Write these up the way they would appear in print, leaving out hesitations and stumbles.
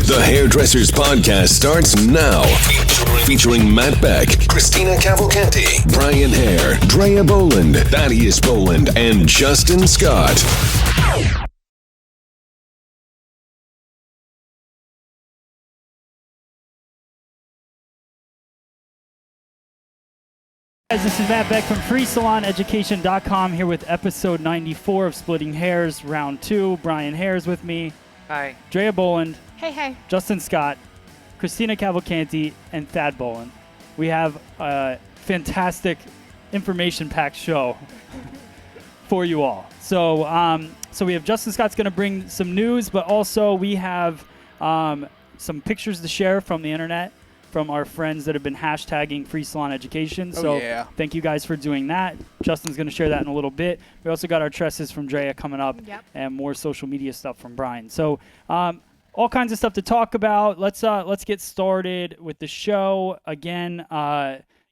The Hairdressers Podcast starts now. Featuring Matt Beck, Christina Cavalcanti, Brian Hare, Drea Boland, Thaddeus Boland, and Justin Scott. This is Matt Beck from FreeSalonEducation.com here with episode 94 of Splitting Hairs, round 2. Brian Hare's with me. Hi. Drea Boland. Hey. Justin Scott, Christina Cavalcanti, and Thad Boland. We have a fantastic information-packed show for you all. So we have Justin Scott's going to bring some news, but also we have some pictures to share from the internet from our friends that have been hashtagging Free Salon Education. Thank you guys for doing that. Justin's going to share that in a little bit. We also got our tresses from Drea coming up, and more social media stuff from Brian. So all kinds of stuff to talk about. Let's get started with the show. Again,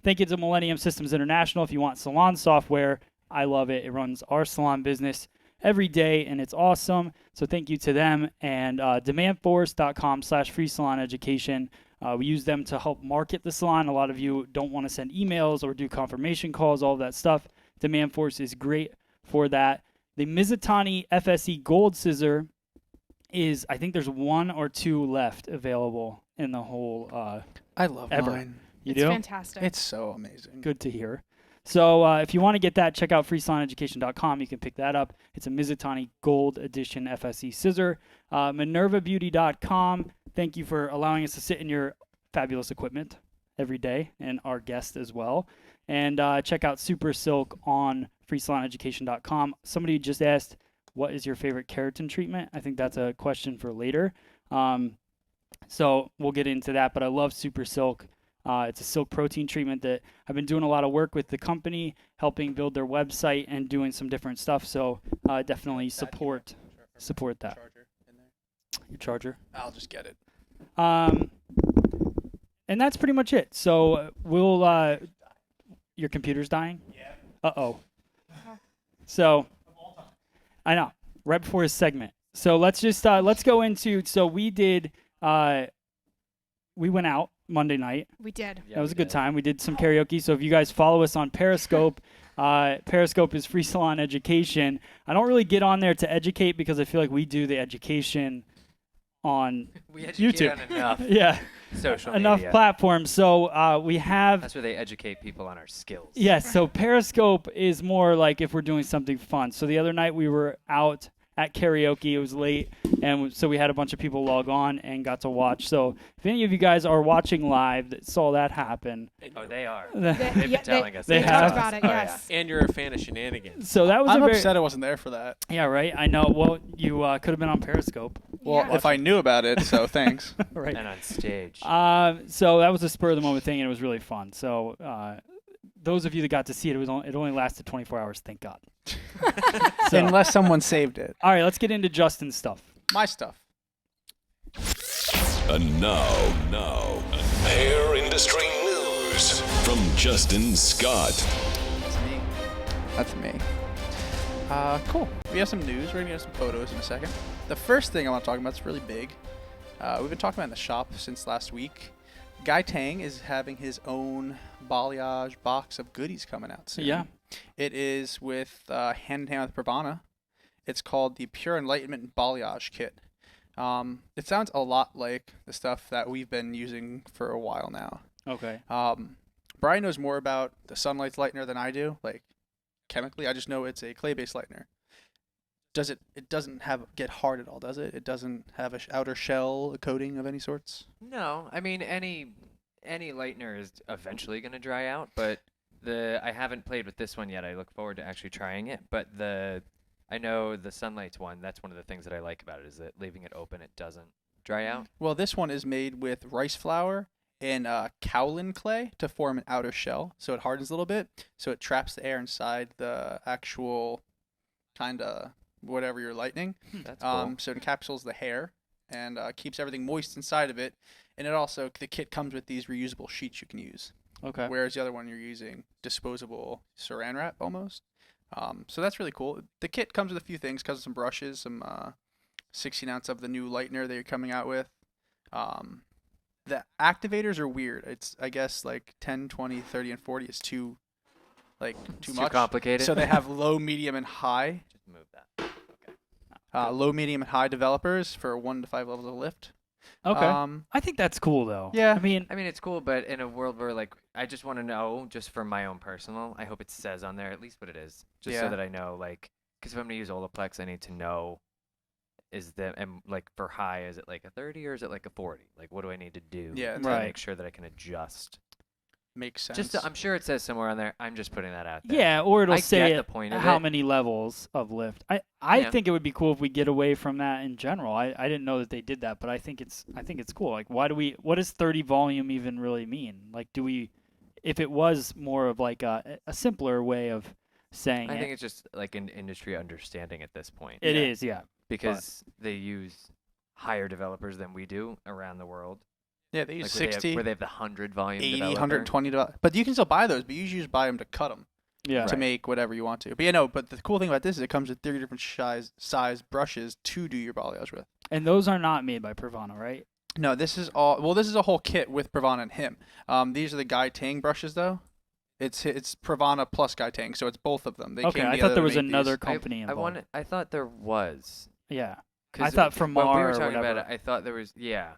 thank you to Millennium Systems International. If you want salon software, I love it. It runs our salon business every day, and it's awesome. So thank you to them. And demandforce.com/free salon education. We use them to help market the salon. A lot of you don't want to send emails or do confirmation calls, all of that stuff. Demand Force is great for that. The Mizutani FSE Gold Scissor is, I think there's 1 or 2 left available in the whole I love ever. mine. You It's do? fantastic. It's so amazing. Good to hear. So if you want to get that, check out freesaloneducation.com. You can pick that up. It's a Mizutani Gold Edition FSE scissor. MinervaBeauty.com. Thank you for allowing us to sit in your fabulous equipment every day, and our guest as well. And check out Super Silk on freesaloneducation.com. Somebody just asked, what is your favorite keratin treatment? I think that's a question for later. So we'll get into that, but I love Super Silk. It's a silk protein treatment that I've been doing a lot of work with the company, helping build their website and doing some different stuff. So definitely support that. Your charger? I'll just get it. And that's pretty much it. So we'll your computer's dying? Yeah. Uh-oh. So I know, right before his segment. So let's go into, so we went out Monday night. We did. That was a good time. We did some karaoke. So if you guys follow us on Periscope, Periscope is Free Salon Education. I don't really get on there to educate because I feel like we do the education on YouTube. On enough Yeah. social Enough media. platforms. So we have... That's where they educate people on our skills. Yes, so Periscope is more like if we're doing something fun. So the other night we were out at karaoke. It was late, and so we had a bunch of people log on and got to watch. So if any of you guys are watching live that saw that happen... Oh, they are. They- They've been telling us. They They have? talked about it, Oh, yeah. yes. And you're a fan of shenanigans. So that was I'm a very... upset I wasn't there for that. Yeah, right? I know. Well, you could have been on Periscope. Well, Yeah. if I knew about it, so thanks. Right. And on stage. So that was a spur-of-the-moment thing, and it was really fun. So those of you that got to see it, it only lasted 24 hours, thank God. So, Unless someone saved it. all right, let's get into Justin's stuff. My stuff. And now, hair industry news from Justin Scott. That's me. Cool. We have some news. We're going to get some photos in a second. The first thing I want to talk about is really big. We've been talking about it in the shop since last week. Guy Tang is having his own balayage box of goodies coming out soon. Yeah. It is with hand in hand with Pravana. It's called the Pure Enlightenment Balayage Kit. It sounds a lot like the stuff that we've been using for a while now. Okay. Brian knows more about the Sunlight lightener than I do, like chemically. I just know it's a clay-based lightener. It doesn't get hard at all, does it? It doesn't have an outer shell coating of any sorts? No, I mean any lightener is eventually going to dry out, but I haven't played with this one yet. I look forward to actually trying it, but I know the Sunlight's one. That's one of the things that I like about it is that leaving it open, it doesn't dry out. Well, this one is made with rice flour and kaolin clay to form an outer shell, so it hardens a little bit, so it traps the air inside the actual kind of whatever you're lightening. That's cool. So it encapsulates the hair and keeps everything moist inside of it. And it also, the kit comes with these reusable sheets you can use. Okay. Whereas the other one you're using disposable saran wrap almost. So that's really cool. The kit comes with a few things, comes with some brushes, some 16 ounce of the new lightener that you're coming out with, The activators are weird. It's, I guess, like 10, 20, 30, and 40 is too much. Too complicated. So they have low, medium, and high. Just move that. Okay. Low, medium, and high developers for 1 to 5 levels of lift. Okay. I think that's cool though. Yeah. I mean, it's cool, but in a world where like I just want to know, just for my own personal, I hope it says on there at least what it is, just so that I know, like, because if I'm gonna use Olaplex, I need to know, and like for high, is it like a 30 or is it like a 40? Like, what do I need to do to make sure that I can adjust? Makes sense. I'm sure it says somewhere on there. I'm just putting that out there. yeah, or it'll say the point of how it. many levels of lift. I think it would be cool if we get away from that in general. I didn't know that they did that, but I think it's cool. Like, what does 30 volume even really mean? Like, if it was more of like a simpler way of saying I think it's just like an industry understanding at this point. It is, yeah. Because they use higher developers than we do around the world. Yeah, they use Like 60, where they have the 100 volume 80, developer. 120 but you can still buy those, but you usually just buy them to cut them. Yeah. To make whatever you want to. But but the cool thing about this is it comes with 30 different size brushes to do your balayage with. And those are not made by Pravana, right? No, this is a whole kit with Pravana and him. These are the Guy Tang brushes though. It's Pravana plus Guy Tang, so it's both of them. They Okay, came I together thought there to was make another these. company involved. I thought there was. Yeah. 'Cause I thought from when we Mar were or talking whatever. about it, I thought there was Yeah.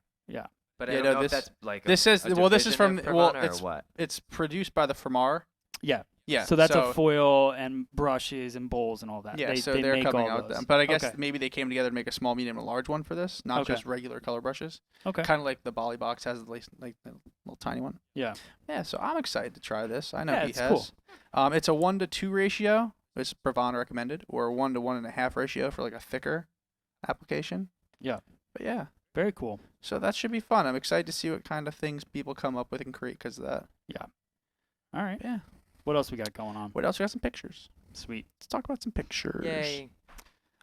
But Yeah, I don't no, know this- if that's like this is- a well, this is division from- of well, Pravana it's- or what? It's produced by the Framar. Yeah. Yeah. So that's a foil and brushes and bowls and all that. Yeah, they they're make coming all out with those. them. But I guess Okay. maybe they came together to make a small, medium, and large one for this, not Okay. just regular color brushes. Okay. Kind of like the Bali box has like the little tiny one. Yeah. Yeah, so I'm excited to try this. I know Yeah, he it's has. cool. It's a 1 to 2 ratio. It's Pravana recommended, or 1 to 1.5 ratio for like a thicker application. Yeah. But yeah, Very cool. so that should be fun. I'm excited to see what kind of things people come up with and create because of that. All right. Yeah. What else we got going on? What else? We got some pictures. Sweet. Let's talk about some pictures. Yay.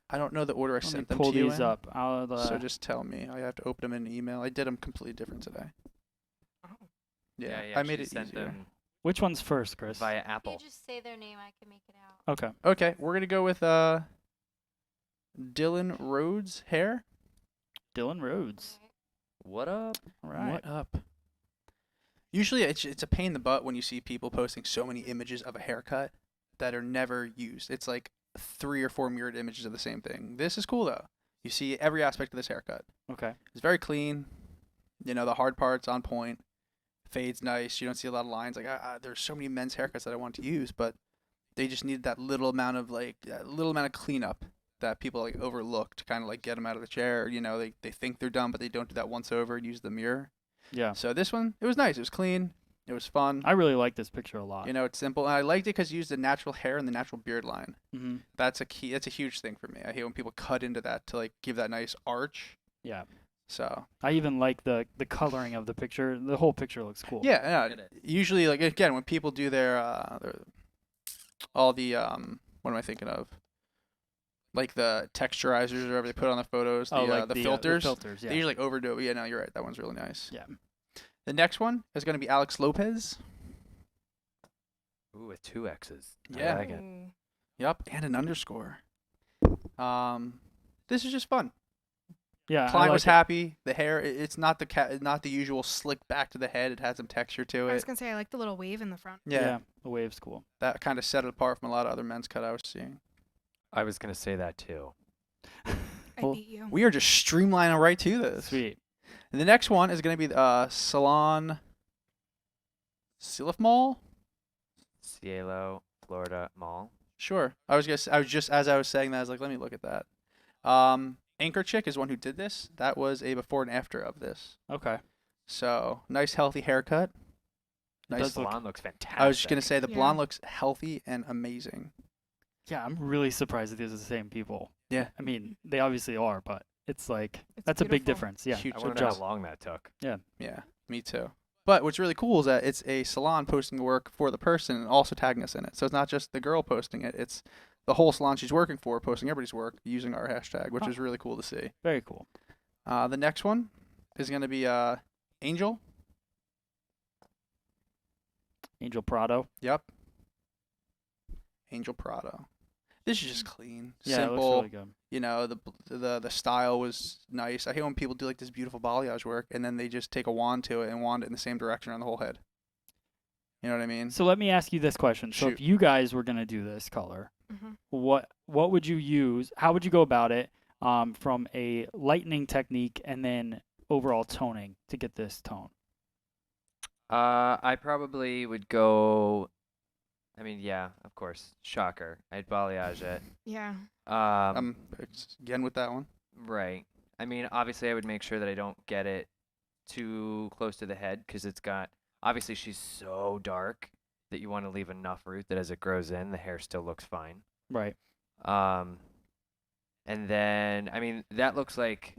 I don't know the order I Let me sent them pull to you these in, up. so just tell me. I have to open them in an email. I did them completely different today. Yeah, you I made actually it sent easier. them Which one's first, Chris? via If Apple. you just say their name, I can make it out. Okay. Okay, we're gonna go with Dylan Rhodes hair. Dylan Rhodes. Okay. What up? All right. What up? Usually it's a pain in the butt when you see people posting so many images of a haircut that are never used. It's like 3 or 4 mirrored images of the same thing. This is cool though. You see every aspect of this haircut. Okay. It's very clean. You know, the hard part's on point. Fade's nice. You don't see a lot of lines. Like there's so many men's haircuts that I want to use, but they just need that little amount of cleanup that people like overlook to kind of like get them out of the chair. You know, they think they're done, but they don't do that once over and use the mirror. Yeah. So this one, it was nice. It was clean. It was fun. I really like this picture a lot. You know, it's simple. And I liked it because you used the natural hair and the natural beard line. Mm-hmm. That's a key. That's a huge thing for me. I hate when people cut into that to like give that nice arch. Yeah. So I even like the coloring of the picture. The whole picture looks cool. yeah. Get it. Usually, like again, when people do their all the what am I thinking of? Like the texturizers or whatever they put on the photos, the filters. The filters, yeah. They usually like overdo it. But yeah, no, you're right. That one's really nice. Yeah. The next one is going to be Alex Lopez. Ooh, with 2 X's. Yeah. I like it. Yep, and an underscore. This is just fun. Yeah. I Client like was it. happy. The hair, it's not the usual slick back to the head. It had some texture to I was it. gonna say I like the little wave in the front. Yeah, The wave's cool. that kind of set it apart from a lot of other men's cut I was seeing. I was going to say that too. I Well, beat you. We are just streamlining right to this. Sweet. And the next one is going to be Salon Silif Mall. Cielo, Florida Mall. Sure. I was just as I was saying that, I was like, let me look at that. Anchor Chick is one who did this. That was a before and after of this. Okay. So nice, healthy haircut. It Nice. does look- Salon looks fantastic. I was just gonna say the Yeah. blonde looks healthy and amazing. Yeah, I'm really surprised that these are the same people. Yeah. I mean, they obviously are, but it's like It's that's a big beautiful. difference. Yeah. Huge I Good want to know job. how long that took. Yeah, me too. But what's really cool is that it's a salon posting work for the person and also tagging us in it. So it's not just the girl posting it; it's the whole salon she's working for posting everybody's work using our hashtag, which Oh. is really cool to see. Very cool. The next one is going to be Angel. Angel Prado. Yep. Angel Prado. This is just clean, Yeah, simple. it looks really good. You know, the style was nice. I hate when people do like this beautiful balayage work and then they just take a wand to it and wand it in the same direction on the whole head. You know what I mean? So let me ask you this question. So if Shoot. you guys were gonna do this color, Mhm. what would you use? How would you go about it from a lightening technique and then overall toning to get this tone? I probably would go. I mean, yeah, of course, shocker. I'd balayage it. Yeah. Again with that one. Right. I mean, obviously, I would make sure that I don't get it too close to the head because it's got. Obviously, she's so dark that you want to leave enough root that as it grows in, the hair still looks fine. Right. And then, I mean, that looks like.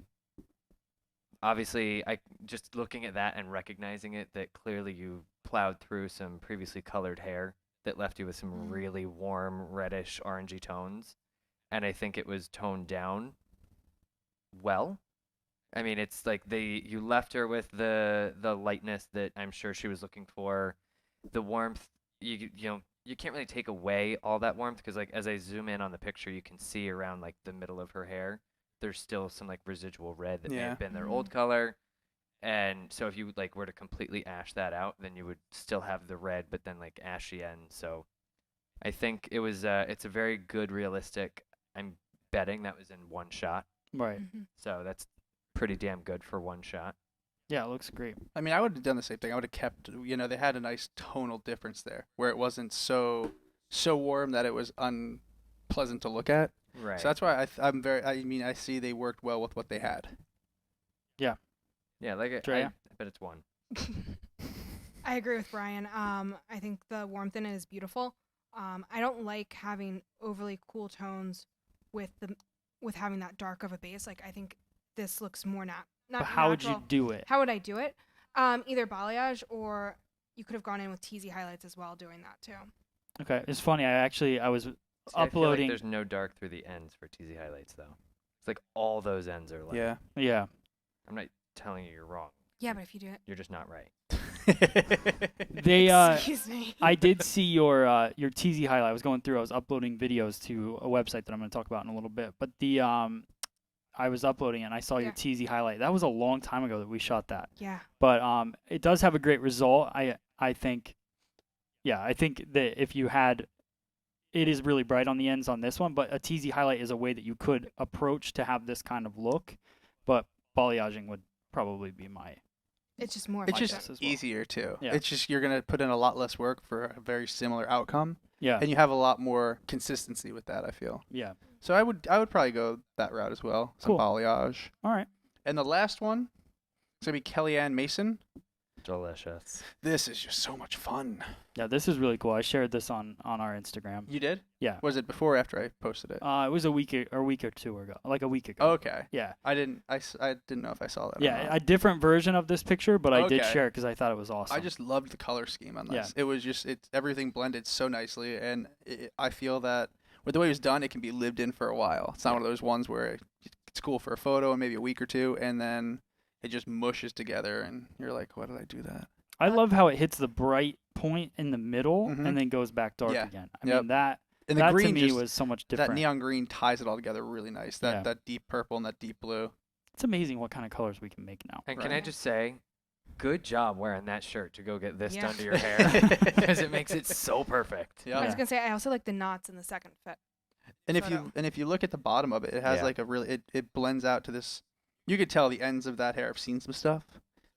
Obviously, I just looking at that and recognizing it, that clearly you plowed through some previously colored hair that left you with some really warm, reddish, orangey tones. And I think it was toned down well. I mean, it's like you left her with the lightness that I'm sure she was looking for. The warmth, you know, you can't really take away all that warmth because, like, as I zoom in on the picture, you can see around, like, the middle of her hair. There's still some like residual red that may have been their old color, and so if you like were to completely ash that out, then you would still have the red, but then like ashy end. So I think it was it's a very good realistic. I'm betting that was in one shot, Right. Mhm. so that's pretty damn good for one shot. Yeah, it looks great. I mean, I would have done the same thing. I would have kept, you know, they had a nice tonal difference there where it wasn't so warm that it was unpleasant to look at. Right. So that's why I see they worked well with what they had. Yeah, like I Drea? bet it's one. I agree with Brian. I think the warmth in it is beautiful. I don't like having overly cool tones with having that dark of a base. Like I think this looks more not But how would natural. you do it? How would I do it? Either balayage or you could have gone in with teasy highlights as well, doing that too. Okay, it's funny. I was See, I feel like uploading. there's no dark through the ends for TZ highlights though. It's like all those ends are light. Yeah. Yeah. I'm not telling you you're wrong. Yeah, but if you do it, You're just not right. They excuse me. I did see your TZ highlight. I was going through. I was uploading videos to a website that I'm going to talk about in a little bit. But I was uploading it and I saw your TZ highlight. That was a long time ago that we shot that. Yeah. But it does have a great result. I think that if you had, it is really bright on the ends on this one. But a TZ highlight is a way that you could approach to have this kind of look. But balayaging would probably be my. It's just more. It's like just that. as well. easier too. Yeah. It's just you're gonna put in a lot less work for a very similar outcome, Yeah. and you have a lot more consistency with that. I feel. Yeah. So I would probably go that route as well. Some Cool. balayage. All right. And the last one is gonna be Kellyanne Mason. Delicious. This is just so much fun. Yeah, this is really cool. I shared this on our Instagram. You did? Yeah. Was it before or after I posted it? It was a week or two ago, like a week ago. Okay. Yeah. I didn't know if I saw that. or Yeah, not. a different version of this picture, but I did Okay. share it because I thought it was awesome. I just loved the color scheme on this. Yeah. It was just everything blended so nicely, and I feel that with the way it was done, it can be lived in for a while. It's not one of those ones where it's cool for a photo and maybe a week or two, and then it just mushes together, and you're like, "Why did I do that?" I love how it hits the bright point in the middle Mhm. and then goes back dark Yeah. again. I Yep. mean that And the that green to me just was so much that different. neon green ties it all together really nice. That Yeah. that deep purple and that deep blue. It's amazing what kind of colors we can make now. And can Right. I just say, good job wearing that shirt to go get this Yeah. done to your hair because it makes it so perfect. Yeah. I was gonna say I also like the knots in the second fit. And if photo. you look at the bottom of it, it has Yeah. like a really it blends out to this. You could tell the ends of that hair have seen some stuff.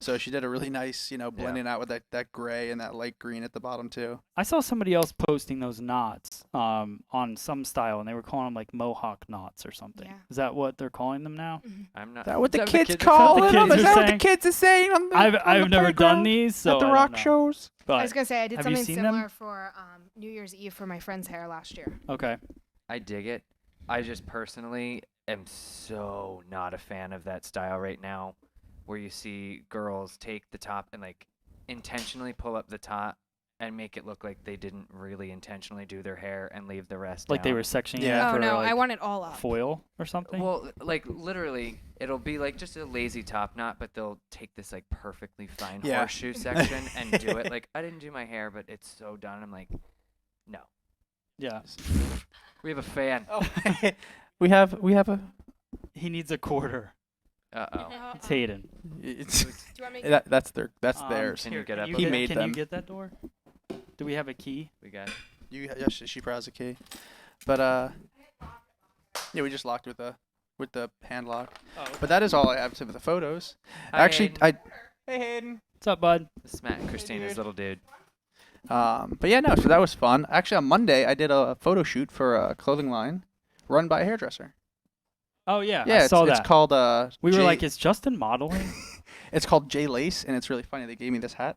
So she did a really nice, blending out with that gray and that light green at the bottom too. I saw somebody else posting those knots on some style, and they were calling them like mohawk knots or something. Yeah. Is that what they're calling them now? I'm not. Is that what the is kids are call the them? kids Is are that what saying? the kids are saying on the I've never done these, so at the I don't rock know. shows? I But was gonna say I did have you something seen them? similar for New Year's Eve for my friend's hair last year. okay, I dig it. I just personally am so not a fan of that style right now, where you see girls take the top and like intentionally pull up the top and make it look like they didn't really intentionally do their hair and leave the rest like they down. were sectioning Yeah. it Oh for no, like I want it all up. foil or something. Well, like literally, it'll be like just a lazy top knot, but they'll take this like perfectly fine Yeah. horseshoe section and do it. Like I didn't do my hair, but it's so done. I'm like, no. Yeah. We have a fan. Oh, we have a. He needs a quarter. Uh-oh. It's Hayden. It's Do you want me to that's theirs. Can you get up? He made Can them. you get that door? Do we have a key? We got Yeah, she probably has a key. But yeah, we just locked with the hand lock. Oh, okay. But that is all I have to say with the photos. Hi, Actually, Hayden. Hey Hayden. What's up, bud? This is Matt and Christina's dude. little dude. But yeah, no. So that was fun. Actually, on Monday I did a photo shoot for a clothing line run by a hairdresser. Oh yeah, Yeah, I saw it's that. called We were J- like, is Justin modeling? It's called J Lace, and it's really funny. They gave me this hat,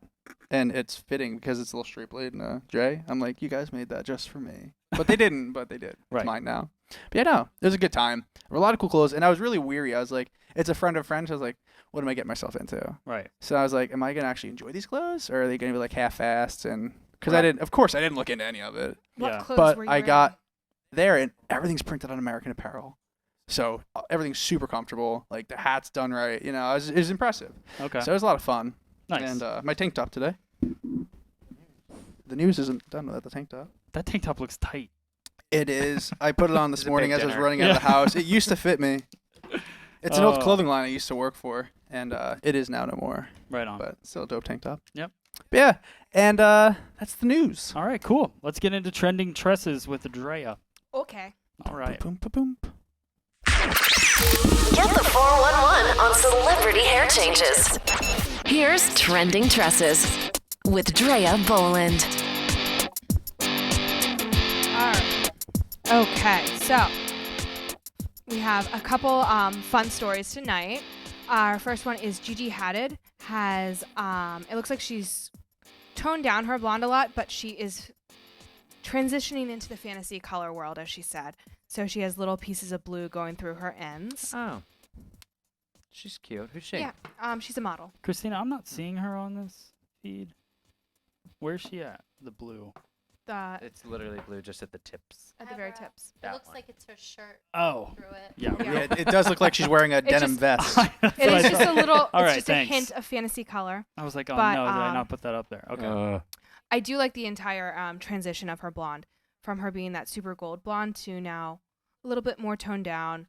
and it's fitting because it's a little straight blade and a J. I'm like, you guys made that just for me, but they didn't. But they did. Right. It's mine now. But yeah, no, it was a good time. There were a lot of cool clothes, and I was really weary. I was like, it's a friend of friends. So I was like, what am I getting myself into? Right. So I was like, am I gonna actually enjoy these clothes, or are they gonna be like half-assed? And because I didn't, of course, I didn't look into any of it. What Yeah. clothes But were you I in? got there, and everything's printed on American Apparel. So everything's super comfortable. Like the hat's done right. You know, it was impressive. Okay. So it was a lot of fun. Nice. And my tank top today. The news isn't done without the tank top. That tank top looks tight. It is. I put it on It's this a morning big as I was dinner. running out of the house. It used to fit me. It's an old Oh. clothing line I used to work for, and it is now no more. Right on. But still a dope tank top. Yep. But yeah, and that's the news. All right, cool. Let's get into trending tresses with Drea. Okay. All right. Boom, boom, boom. Get the 411 on celebrity hair changes. Here's Trending Tresses with Drea Boland. Alright. Okay, so we have a couple fun stories tonight. Our first one is Gigi Hadid has it looks like she's toned down her blonde a lot, but she is transitioning into the fantasy color world, as she said. So she has little pieces of blue going through her ends. Oh. She's cute. Who's she? Yeah, she's a model. Christina, I'm not seeing her on this feed. Where's she at? The blue. The It's literally blue just at the tips. at the very tips. It That looks one. like it's her shirt Oh. through it. Yeah. Yeah. Yeah, it does look like she's wearing a denim just- vest. It is just a little. All it's right, just thanks. a hint of fantasy color. I was like, oh But, no, did I um, not put that up there? Okay. I do like the entire transition of her blonde, from her being that super gold blonde to now a little bit more toned down.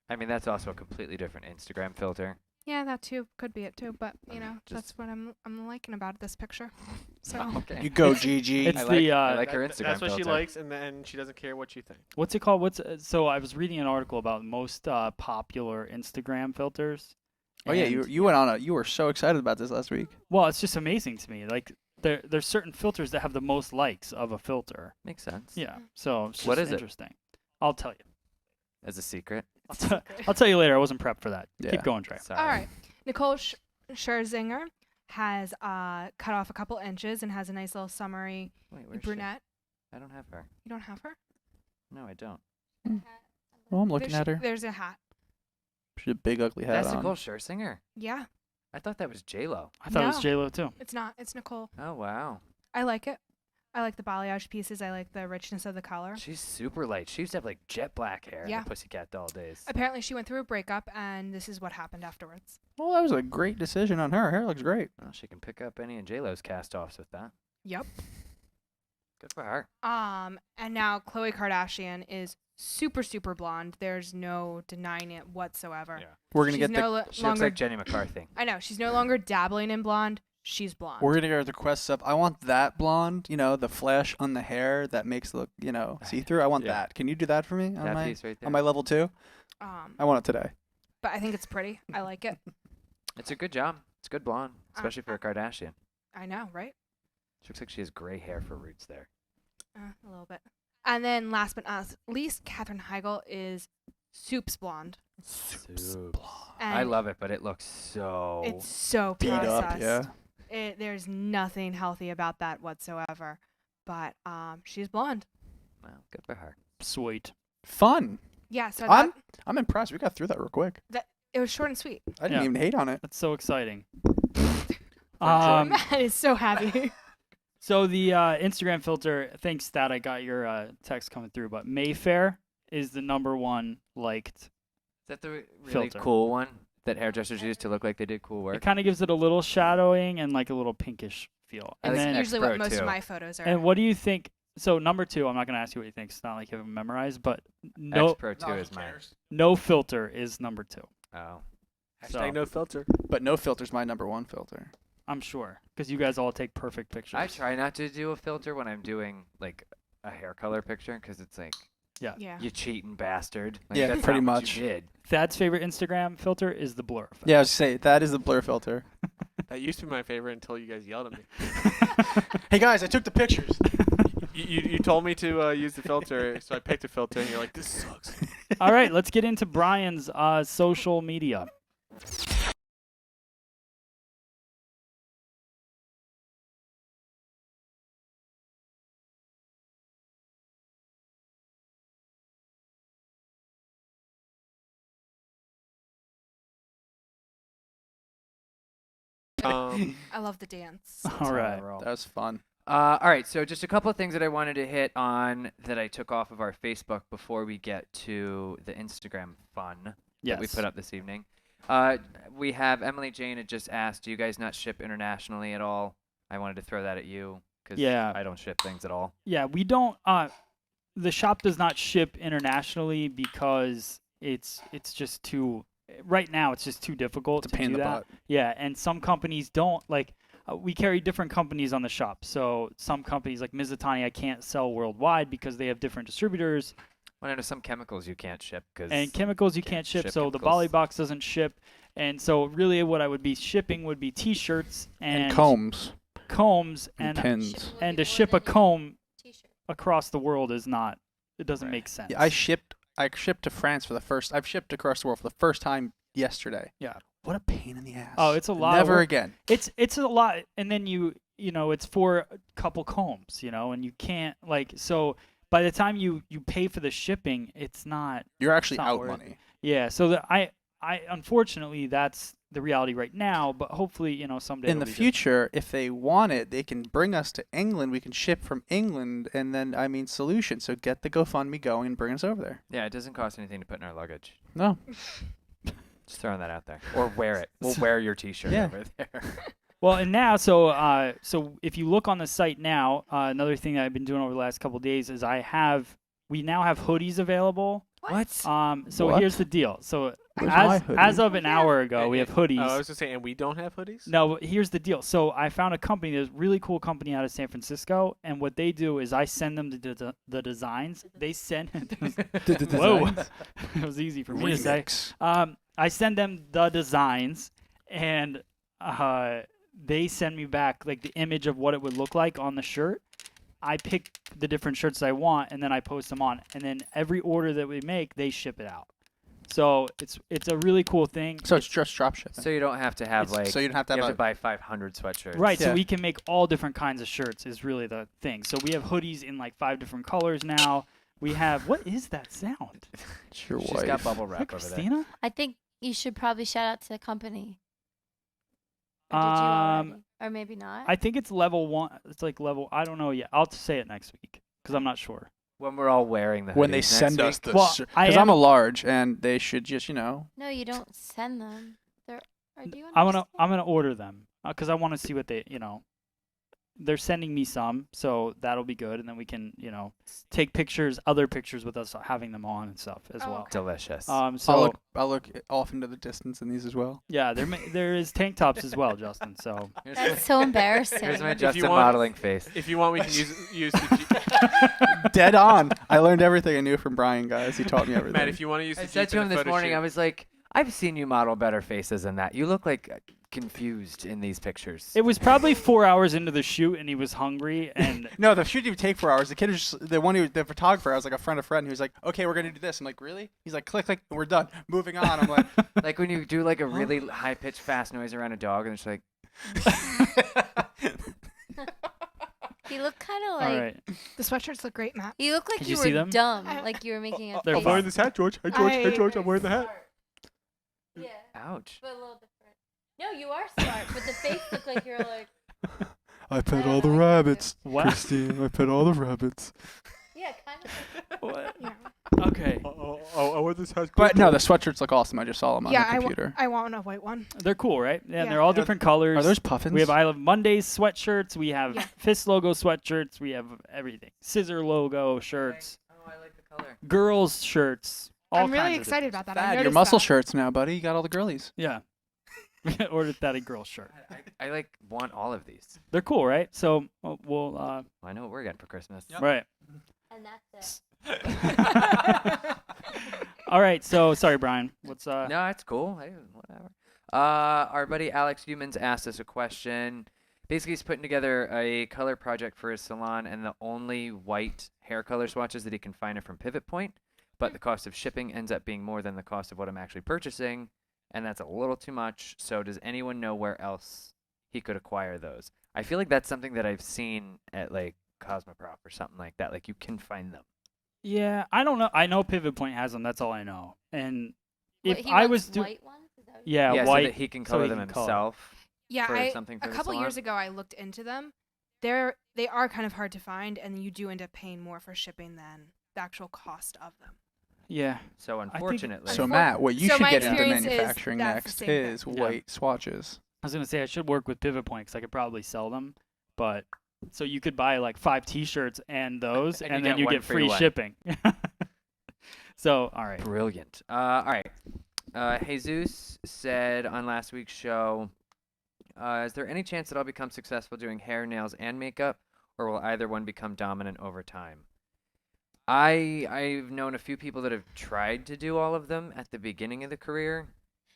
I mean, that's also a completely different Instagram filter. Yeah, that too could be it too. But you know, Just- that's what I'm liking about this picture. So Okay. You go, Gigi. It's I the like her Instagram That's what she filter. likes, and then she doesn't care what you think. what's it called? So I was reading an article about most popular Instagram filters. Oh yeah, and- you went on you were so excited about this last week. Well, it's just amazing to me. Like there's certain filters that have the most likes of a filter. Makes sense. Yeah. So it's What just is it? interesting. I'll tell you. As a secret. I'll tell you later. I wasn't prepped for that. Yeah. Keep going, Trey. Sorry. all right, Nicole Scherzinger has cut off a couple inches and has a nice little summery Wait, where's brunette. she? I don't have her. You don't have her? No, I don't. Well, I'm looking There's- at her. There's a hat. She had a big ugly hat That's on. Nicole Scherzinger. Yeah, I thought that was J-Lo. I thought it was No. J-Lo too. it's not. It's Nicole. Oh, wow. I like it. I like the balayage pieces. I like the richness of the color. She's super light. She used to have like jet black hair in Yeah. the Pussycat Doll days. Apparently, she went through a breakup, and this is what happened afterwards. Well, that was a great decision on her. Her hair looks great. Well, she can pick up any of J-Lo's cast-offs with that. Yep. Good for her. And now Khloe Kardashian is super, super blonde. There's no denying it whatsoever. Yeah. We're gonna She's get the no She looks longer. like Jenny McCarthy. I know she's no longer dabbling in blonde. She's blonde. we're gonna get the requests up. I want that blonde. You know, the flash on the hair that makes it look see through. I want Yeah. that. Can you do that for me on That my piece right there. on my level 2? I want it today. But I think it's pretty. I like it. It's a good job. It's good blonde, especially for a Kardashian. I know, right? She looks like she has gray hair for roots there. A little bit. And then last but not least, Katherine Heigl is Soup's blonde. Soups. And I love it, but it looks so... It's so Beat up, processed. yeah. There's nothing healthy about that whatsoever. But she's blonde. Well, good for her. Sweet. Fun. Yeah, so I'm impressed. We got through that real quick. it was short and sweet. I didn't Yeah. even hate on it. That's so exciting. Matt is so happy. So the Instagram filter, thanks that I got your text coming through, but Mayfair is the #1 liked. Is that the really Filter. cool one that hairdressers use to look like they did cool It work? kind of gives it a little shadowing and like a little pinkish feel. I And like then, X Usually what Pro most too. of my photos are. and what do you think? So number 2, I'm not gonna ask you what you think. It's not like you have them memorized, but X no, Pro 2 is mine. no filter is number 2. Oh. Hashtag no filter. But no filter's my number 1 filter. I'm sure, because you guys all take perfect pictures. I try not to do a filter when I'm doing like a hair color picture because it's like, Yeah. you cheating bastard. Like, Yeah, that's pretty not what much. you did. Thad's favorite Instagram filter is the blur effect. Yeah, I was say that is the blur filter. That used to be my favorite until you guys yelled at me. Hey guys, I took the pictures. You told me to use the filter, so I picked a filter, and you're like, this sucks. All right, let's get into Brian's social media. I love the dance. All right. That was fun. All right, so just a couple of things that I wanted to hit on that I took off of our Facebook before we get to the Instagram fun that we put up this evening. We have Emily Jane had just asked, do you guys not ship internationally at all? I wanted to throw that at you because I don't ship things at all. Yeah, we don't. The shop does not ship internationally because it's just too. Right now, it's just too difficult to pain in do the that. butt. Yeah, and some companies don't like. We carry different companies on the shop, so some companies like Mizutani I can't sell worldwide because they have different distributors. Well, I know some chemicals you can't ship And chemicals you can't ship, so the Bali box doesn't ship. And so really what I would be shipping would be T-shirts and combs. And pins. And to ship a comb across the world is not. It doesn't make sense. Yeah, I shipped to France for the first. I've shipped across the world for the first time yesterday. Yeah. What a pain in the ass. Oh, it's a lot. Never of work. again. It's a lot, and then you know it's for a couple combs, and you can't so by the time you pay for the shipping, it's not. You're actually not out worth money. it. Yeah. So I unfortunately that's the reality right now, but hopefully someday in the future, if they want it, they can bring us to England. We can ship from England, and then solution. So get the GoFundMe going and bring us over there. Yeah, it doesn't cost anything to put in our luggage. No. Just throwing that out there. Or wear it. We'll wear your T-shirt over there. Well, and now, so if you look on the site now, another thing that I've been doing over the last couple of days is we now have hoodies available. What? So What? here's the deal. So Where's my hoodie? as of an hour ago, we have hoodies. Oh, I was going to say, and we don't have hoodies? No, but here's the deal. So I found a company, there's a really cool company out of San Francisco, and what they do is I send them the designs. They send Whoa, it was easy for me to say. I send them the designs, and they send me back like the image of what it would look like on the shirt. I pick the different shirts I want, and then I post them on. And then every order that we make, they ship it out. So it's a really cool thing. So it's just drop shipping. So you don't have to have So you don't have to you have have to buy 500 sweatshirts. Right, Yeah. so we can make all different kinds of shirts is really the thing. So we have hoodies in like 5 different colors now. We have, what is that sound? It's your She's wife. got bubble Is that wrap over there. Christina? I think you should probably shout out to the company. Or did you already? Or maybe not. I think it's level 1. It's like level, I don't know yet. I'll say it next week because I'm not sure. When we're all wearing the hoodies When they next send us week. the Well, shirt. I Because am- I'm a large, and they should just, No, you don't send them. Or do you I'm understand? gonna order them because I want to see what they, they're sending me some, so that'll be good, and then we can, take other pictures with us having them on and stuff as well. Okay. Delicious. So I'll look off into the distance in these as well. yeah, there is tank tops as well, Justin. So That's so embarrassing. Here's my If you Justin want- modeling face. If you want, we can use the Dead on. I learned everything I knew from Brian, guys. He taught me everything. Matt, if you want to use the I said Jeep to in him the this photo morning, shoot. I was like, I've seen you model better faces than that. You look like confused in these pictures. it was probably 4 hours into the shoot, and he was hungry, and No, the shoot didn't take 4 hours. The kid was just, the photographer. I was like a friend of friend. He was like, "Okay, we're gonna do this." I'm like, "Really?" He's like, "Click, click, and we're done. Moving on." I'm like, Like when you do like a really high pitched fast noise around a dog, and it's like, You look kind of all like right. The sweatshirts look great, Matt. you look like Did you you see were them? dumb, like you were making a They're face. fine. wearing this hat, George. Hey, George. Hey, I- George. I'm wearing the hat. Yeah, ouch. but a little different. No, you are smart, but the face looked like you're like, I pet all the rabbits, What? I pet all the rabbits. yeah, kind of. What? Yeah. Okay. Uh-oh. Oh, this has. But no, the sweatshirts look awesome. I just saw them on Yeah, the computer. I want a white one. They're cool, right? Yeah, Yeah. they're all different colors. Are those puffins? We have I Love Mondays sweatshirts. We have Yeah. Fist logo sweatshirts. We have everything. Scissor logo shirts. Oh, I like the color. Girls shirts. All I'm really kinds of excited different about that. I Thad, your noticed muscle that. shirts now, buddy. You got all the girlies. stuff. Yeah. We ordered that a girl shirt. I like want all of these. They're cool, right? So we'll I know what we're getting for Christmas. right. And that's All right. So sorry, Brian. What's No, it's cool. Hey, whatever. Our buddy Alex Humans asked us a question. Basically, he's putting together a color project for his salon, and the only white hair color swatches that he can find are from Pivot Point, but the cost of shipping ends up being more than the cost of what I'm actually purchasing, and that's a little too much. So does anyone know where else he could acquire those? I feel like that's something that I've seen at like Cosmoprof or something like that. Like you can find them. Yeah, I don't know. I know Pivot Point has them. That's all I know. And if he I wants was white ones? Is that what yeah, yeah, white. so that he can so color he them can color. himself. Yeah, for a something for the couple years salon? ago I looked into them. They are kind of hard to find, and you do end up paying more for shipping than the actual cost of them. Yeah. So unfortunately, So Matt, what you So should my get into experience is manufacturing that's the next same thing. is Yeah. white swatches. I was gonna say I should work with Pivot Point because I could probably sell them, but so you could buy like 5 T-shirts and those, And and you then get you one get free free one. shipping. So all right. brilliant. All right. Jesus said on last week's show, is there any chance that I'll become successful doing hair, nails, and makeup, or will either one become dominant over time? I've known a few people that have tried to do all of them at the beginning of the career,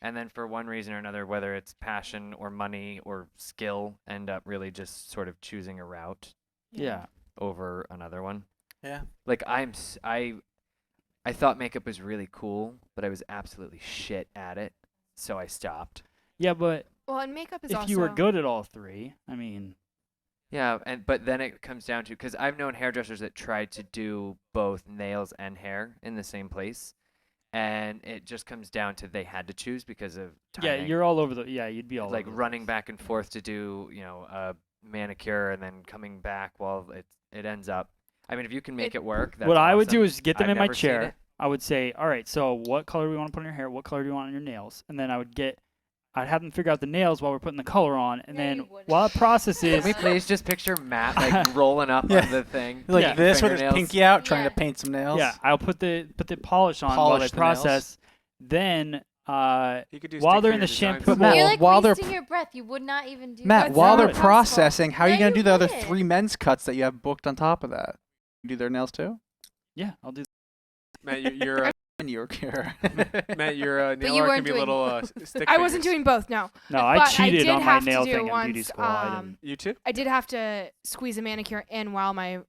and then for one reason or another, whether it's passion or money or skill, end up really just sort of choosing a route Yeah. over another one. Yeah. Like I thought makeup was really cool, but I was absolutely shit at it, so I stopped. Yeah, but Well, and makeup is if also you were good at all three, I mean, Yeah, but then it comes down to, because I've known hairdressers that tried to do both nails and hair in the same place, and it just comes down to they had to choose because of yeah, timing. you're all over the. Yeah, you'd be all like over the running place. back and forth to do a manicure and then coming back while it ends up. I mean, if you can make it work, that's What I would do awesome. is get them I've in my never seen chair. it. I would say, all right, so what color do we want to put on your hair? What color do you want on your nails? And then I'd have them figure out the nails while we're putting the color on, and No, then you wouldn't. while it processes, Can we please just picture Matt like rolling up Yeah. on the thing? Like Yeah. this with his Fingernails. pinky out, trying Yeah. to paint some nails. yeah, I'll put the polish on while Polish they the nails. process. Then You could do while stick they're figure in the designs. shampoo But Matt, bowl, You're like while they're wasting your breath. You would not even do Matt, that. while That's they're not processing, how are you No, going to you do the other wouldn't. 3 men's cuts that you have booked on top of that? You do their nails too? yeah, I'll do. Matt, your In your care. Matt, your nail you art weren't can be doing little stick I wasn't figures. doing both. No, No, I But cheated did on my have to nail do thing in beauty once, school. I didn't. You too? I did have to squeeze a manicure in while my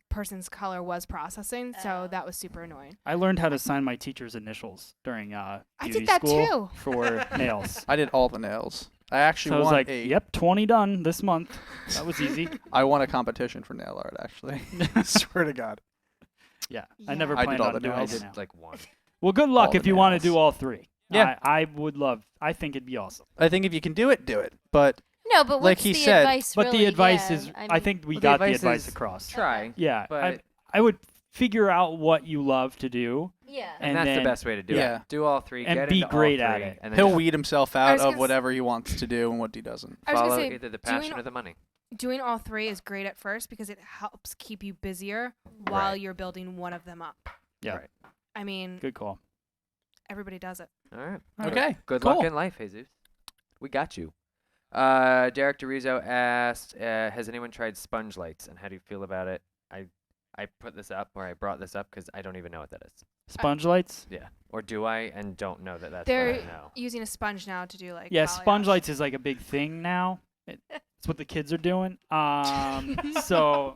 person's color was processing, so that was super annoying. I learned how to sign my teacher's initials during I beauty did that school too. for nails. I did all the nails. I actually So I was won like, a yep, 20 done this month. That was easy. I won a competition for nail art actually. Swear to God. Yeah, Yeah. I never I did planned all on the doing I nails. did it now. like one. Well, good luck all if the you want to nails. do all three. Yeah. I would love. I think it'd be awesome. I think if you can do it, do it. But No, but Like what's he the said- advice But really? the advice Yeah, is, I mean, think we Well, got the advice advice is across. Try. Yeah, But I would figure out what you love to do, yeah. and that's the then- best way to do Yeah. it. Do all three. And get be into all great at three, it. And then he'll just weed himself I out was of gonna s- whatever he wants to do and what he doesn't. I was follow gonna say either the doing passion or the money. doing all three is great at first because it helps keep you busier while you're building one of them up. Yeah. Right. I mean, Good call. everybody does it. All right. Okay. Good cool. luck in life, Jesus. We got you. Derek DeRizzo asked, has anyone tried sponge lights, and how do you feel about it? I put this up, or I brought this up, because I don't even know what that is. Sponge lights. Yeah. Or do I, and don't know that that's They're what I know. using a sponge now to do like Yeah, sponge balayage. lights is like a big thing now. It's what the kids are doing. So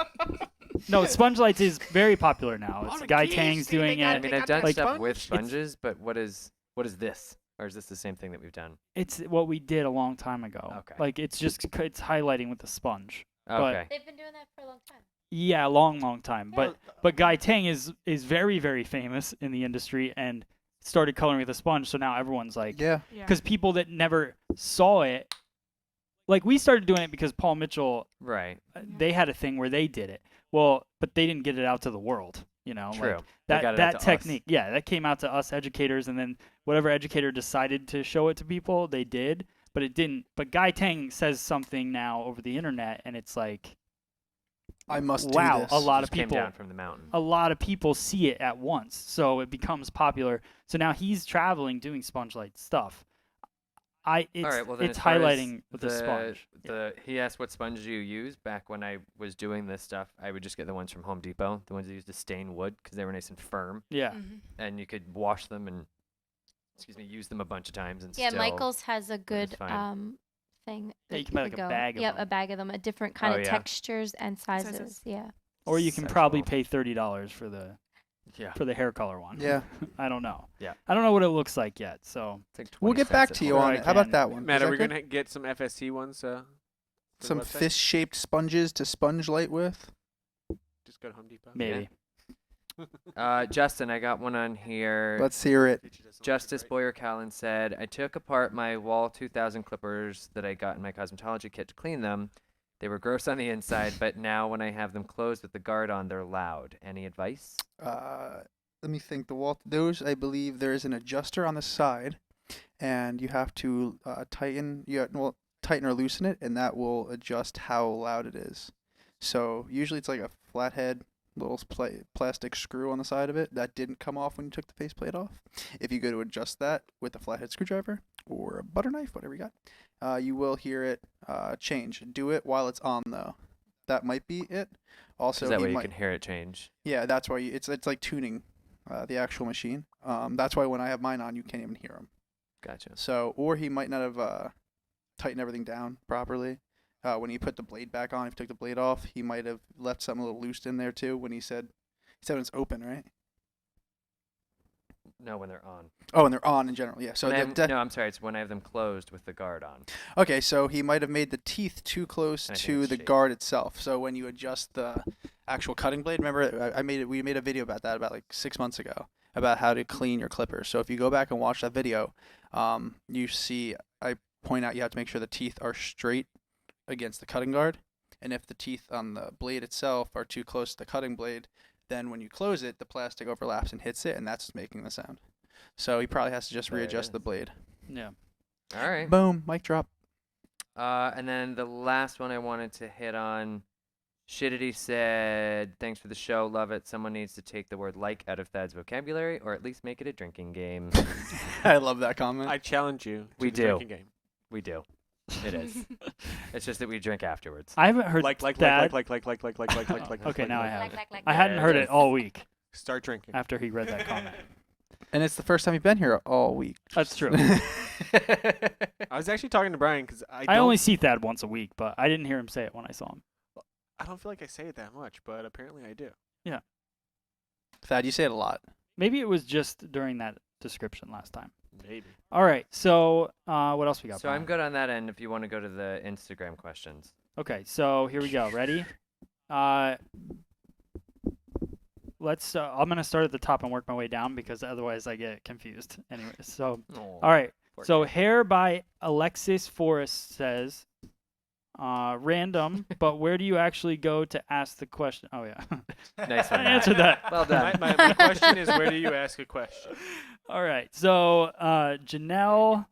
no, sponge lights is very popular now. It's Guy Tang's doing got I it. mean, pick I've up done their stuff sponge. with sponges, but what is this? Or is this the same thing that we've done? It's what we did a long time ago. Okay. Like it's it's highlighting with the sponge. Okay. They've been doing that for a long time. Yeah, a long time. But Guy Tang is very, very famous in the industry and started coloring with a sponge. So now everyone's like, Yeah. Yeah. because people that never saw it, like we started doing it because Paul Mitchell, Right. they had a thing where they did it. Well, but they didn't get it out to the world. True. Like They got it out that to us. technique. Yeah, that came out to us educators, and then whatever educator decided to show it to people, they did. But it didn't. But Guy Tang says something now over the internet, and it's like, I must wow, do this. a lot Just of came people, down from the mountain. a lot of people see it at once, so it becomes popular. So now he's traveling doing Sponge Light stuff. It's All right, well then it's as far as highlighting the sponge. He asked what sponge do you use. Back when I was doing this stuff, I would just get the ones from Home Depot, the ones that used to stain wood because they were nice and firm, Yeah. Mhm. and you could wash them and use them a bunch of times and Yeah, still. Michael's has a good fine. thing. Yeah, that you can buy like a go. bag of Yep, them. a bag of them, a different kind Oh, of yeah. textures and sizes. Sizes. Yeah. Or you can probably Sexual. pay $30 for the hair color one. Yeah. I don't know. Yeah. I don't know what it looks like yet. So It's like We'll 20 get back cents to at you Home on Or it. I How about can- that one? Matt, Is are that we good? gonna get some FSC ones? For the Some website? fish-shaped sponges to sponge light with? Just go to Home Depot. maybe. Justin, I got one on here. Let's hear it. Justice Boyer Callan said, I took apart my Wall 2000 clippers that I got in my cosmetology kit to clean them. They were gross on the inside, but now when I have them closed with the guard on, they're loud. Any advice? Let me think. Those, I believe, there is an adjuster on the side, and you have to tighten or loosen it, and that will adjust how loud it is. So usually it's like a flathead little plastic screw on the side of it that didn't come off when you took the faceplate off. If you go to adjust that with a flathead screwdriver or a butter knife, whatever you got, you will hear it change. Do it while it's on though. That might be it. Also, Is that he way you might- can hear it change? Yeah, that's why it's like tuning the actual machine. That's why when I have mine on, you can't even hear them. Gotcha. So, or he might not have tightened everything down properly. When he put the blade back on, if he took the blade off, he might have left something a little loose in there too. When he said it's open, right? No, when they're on. Oh, and they're on in general, yeah. So No, I'm sorry. It's when I have them closed with the guard on. okay, so he might have made the teeth too close I think to it's the shaped. guard itself. So when you adjust the actual cutting blade, remember we made a video about that about like 6 months ago about how to clean your clippers. So if you go back and watch that video, you see I point out you have to make sure the teeth are straight against the cutting guard, and if the teeth on the blade itself are too close to the cutting blade, then when you close it, the plastic overlaps and hits it, and that's making the sound. So he probably has to just There it readjust the is. blade. Yeah. All right. Boom, mic drop. And then the last one I wanted to hit on, Shittity said, thanks for the show, love it. Someone needs to take the word like out of Thad's vocabulary, or at least make it a drinking game. I love that comment. I challenge you. To We the do. drinking game. We do. It is. It's just that we drink afterwards. I haven't heard Like. that. Okay, now I have. Like. I hadn't Yeah, heard it it is. all week Start drinking. after he read that comment. And it's the first time you've been here all week. That's true. I was actually talking to Brian because I only see Thad once a week, but I didn't hear him say it when I saw him. I don't feel like I say it that much, but apparently I do. Thad, you say it a lot. Maybe it was just during that description last time. Maybe. All right. So what else we got? So I'm Brian? good on that end if you want to go to the Instagram questions. Okay. So here we go. Ready? Let's. I'm gonna start at the top and work my way down because otherwise I get confused. Anyway. So all right. So Hair by Alexis Forrest says, random, but where do you actually go to ask the question? Oh yeah. Nice I one, Matt. answered that. Well done. My question is, where do you ask a question? All right. So Janelle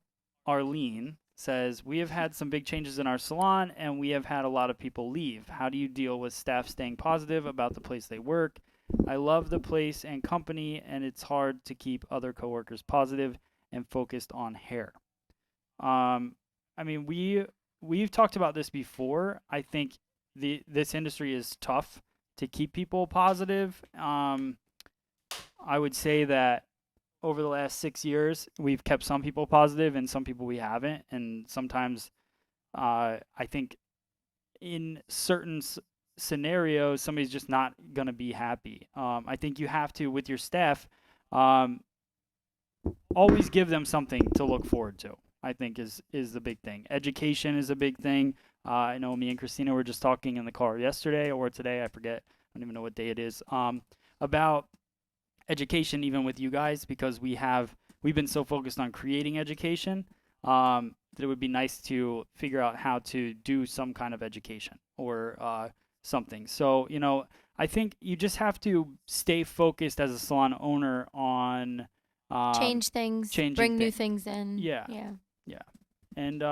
Arlene says, we have had some big changes in our salon and we have had a lot of people leave. How do you deal with staff staying positive about the place they work? I love the place and company, and it's hard to keep other coworkers positive and focused on hair. I mean, we've talked about this before. I think this industry is tough to keep people positive. I would say that over the last 6 years, we've kept some people positive and some people we haven't. And sometimes I think in certain scenarios, somebody's just not going to be happy. I think you have to, with your staff, always give them something to look forward to, I think is the big thing. Education is a big thing. I know me and Christina were just talking in the car yesterday or today, I forget. I don't even know what day it is, about education even with you guys, because we've been so focused on creating education that it would be nice to figure out how to do some kind of education or something. So, I think you just have to stay focused as a salon owner on Change things, bring new things in. Yeah. Yeah. And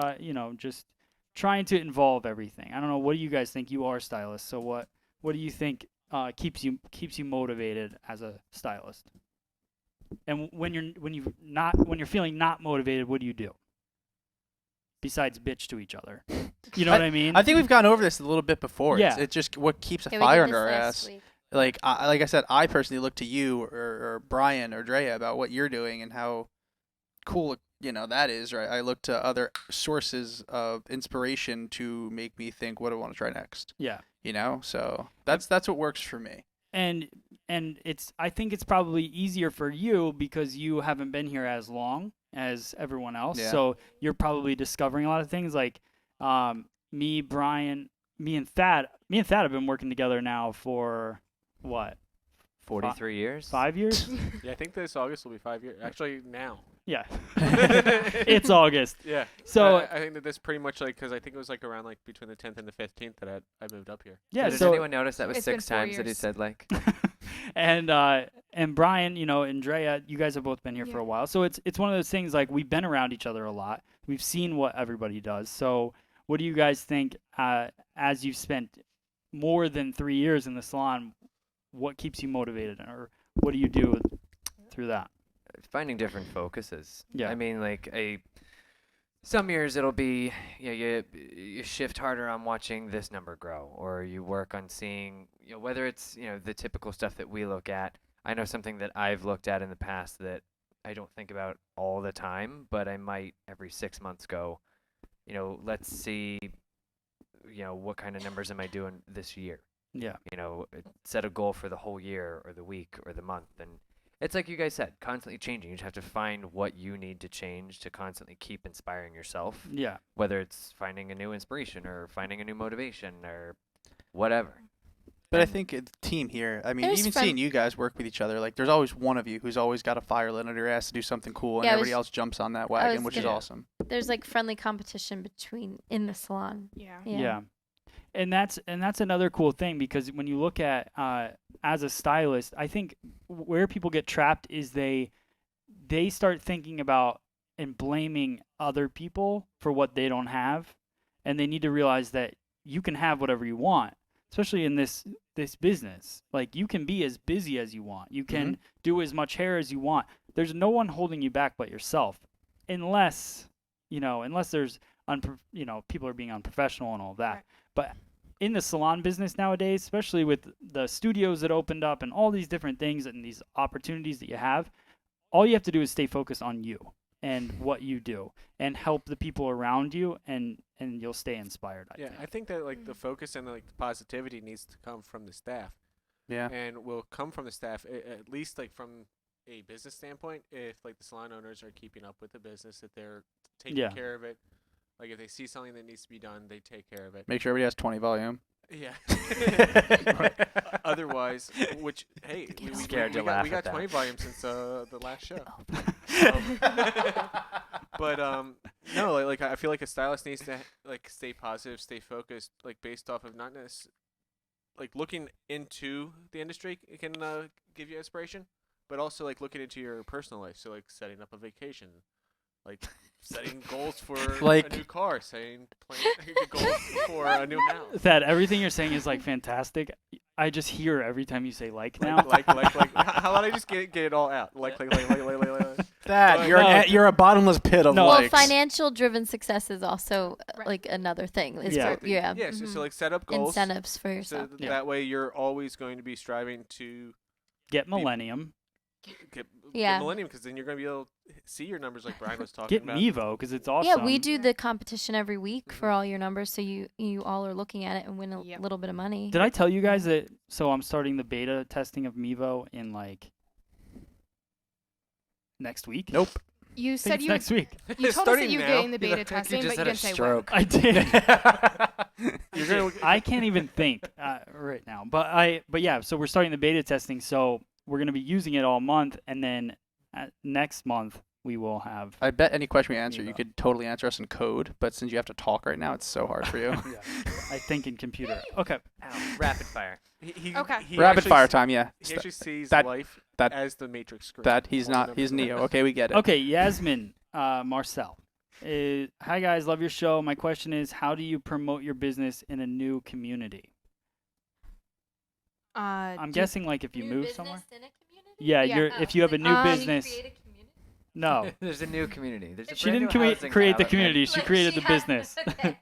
just trying to involve everything. I don't know. What do you guys think? You are stylists, so what do you think keeps you motivated as a stylist? And when you're feeling not motivated, what do you do? Besides bitch to each other, you know what I mean? I think we've gone over this a little bit before. Yeah. It's just what keeps a Yeah, we fire did under our this ass. last week. Like I said, I personally look to you or Brian or Drea about what you're doing and how cool that is, right? I look to other sources of inspiration to make me think, what do I want to try next? Yeah. So that's what works for me. And I think it's probably easier for you because you haven't been here as long as everyone else. Yeah. So you're probably discovering a lot of things. Like me, Brian, me and Thad have been working together now for what? 43 years. 5 years? Yeah, I think this August will be 5 years. Actually, now. Yeah. It's August. Yeah. So I think that this pretty much because I think it was around between the 10th and the 15th that I moved up here. yeah. Did So anyone notice that was It's been 6 4 times that he years. said and Brian, and Drea, you guys have both been here for Yeah. a while. So it's one of those things like we've been around each other a lot. We've seen what everybody does. So what do you guys think as you've spent more than 3 years in the salon? What keeps you motivated, or what do you do through that? finding different focuses. Yeah. I mean, some years it'll be you shift harder on watching this number grow, or you work on seeing whether it's the typical stuff that we look at. I know something that I've looked at in the past that I don't think about all the time, but I might every 6 months go, let's see, what kind of numbers am I doing this year? Yeah. Set a goal for the whole year or the week or the month. And it's like you guys said, constantly changing. You just have to find what you need to change to constantly keep inspiring yourself, Yeah. whether it's finding a new inspiration or finding a new motivation or whatever. But I think the team here, I mean, There's even seeing you guys work with each other, there's always one of you who's always got a fire lit under your ass to do something cool, and Yeah, I everybody was- else jumps on that wagon, was which is gonna- awesome. There's friendly competition in the salon. Yeah. Yeah. And that's another cool thing, because when you look at as a stylist, I think where people get trapped is they start thinking about and blaming other people for what they don't have, and they need to realize that you can have whatever you want, especially in this business. Like, you can be as busy as you want. You can do as much hair as you want. There's no one holding you back but yourself, unless there's people are being unprofessional and all that. Right. But in the salon business nowadays, especially with the studios that opened up and all these different things and these opportunities that you have, all you have to do is stay focused on you and what you do and help the people around you, and you'll stay inspired, I think. I think that the focus and the positivity needs to come from the staff. Yeah. And will come from the staff, at least from a business standpoint, if the salon owners are keeping up with the business, that they're taking care of it. If they see something that needs to be done, they take care of it. Make sure everybody has 20 volume. Yeah. Otherwise, which, hey, we Scared to got laugh at 20 that. volumes since the last show. But no, I feel like a stylist needs to stay positive, stay focused, based off of not necessarily looking into the industry. It can give you inspiration, but also looking into your personal life. So setting up a vacation, setting goals for a new car, planning goals for a new house. Thad, everything you're saying is fantastic. I just hear every time you say now. How about I just get it all out? That No. you're a bottomless pit of No. Well, likes. financial driven success is also Right. another thing. It's Yeah. for, yeah. Yeah. So set up goals. Incentives for So yourself. that way you're always going to be striving to Get Millennium. get Yeah. Millennium, because then you're going to be able to see your numbers like Brian was talking Get about. Mevo, because it's awesome. Yeah, we do the competition every week for all your numbers, so you all are looking at it and win a Yep. little bit of money. Did I tell you guys that? So I'm starting the beta testing of Mevo in next week. Nope. You I think said it's you next week. you told us that you were getting the beta testing, but you didn't say when. I did. You're gonna, I can't even think right now. But yeah. So we're starting the beta testing. So we're gonna be using it all month, and then next month we will have. I bet any question we answer, you Mevo. could totally answer us in code, but since you have to talk right now, it's so hard for you. Yeah, I think in computer. Okay. Ow, rapid fire. Okay. He Rapid actually fire s- time, yeah. He actually sees that- life that- as the Matrix screen. That he's Holding not. up He's his Neo. life. Okay, we get it. Okay, Yasmin Marcel. Hi guys, love your show. My question is, how do you promote your business in a new community? I'm guessing like if you move somewhere. Yeah, Yeah. if you have a new business. No, There's a new community. There's a she brand didn't new housing create the development. community. She created the business. Okay.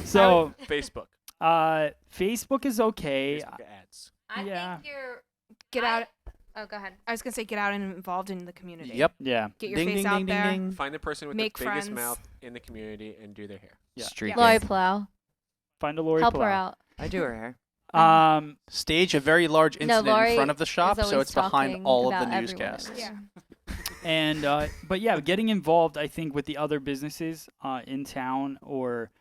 So, Facebook. Facebook is okay. Facebook ads. I Yeah. think you're. Get out. Oh, go ahead. I was gonna say get out and involved in the community. Yep. Yeah. Get your Ding, face ding, out ding, there. ding, ding. Find the person with Make the biggest friends. mouth in the community and do their hair. Yeah. Street Lori gang. Plow. Find a Lori Help Plow. her out. I do her hair. Stage a very large incident Lori in front of the shop, is so always it's behind talking all of the about everyone. newscasts. Yeah. And but yeah, getting involved, I think, with the other businesses in town, or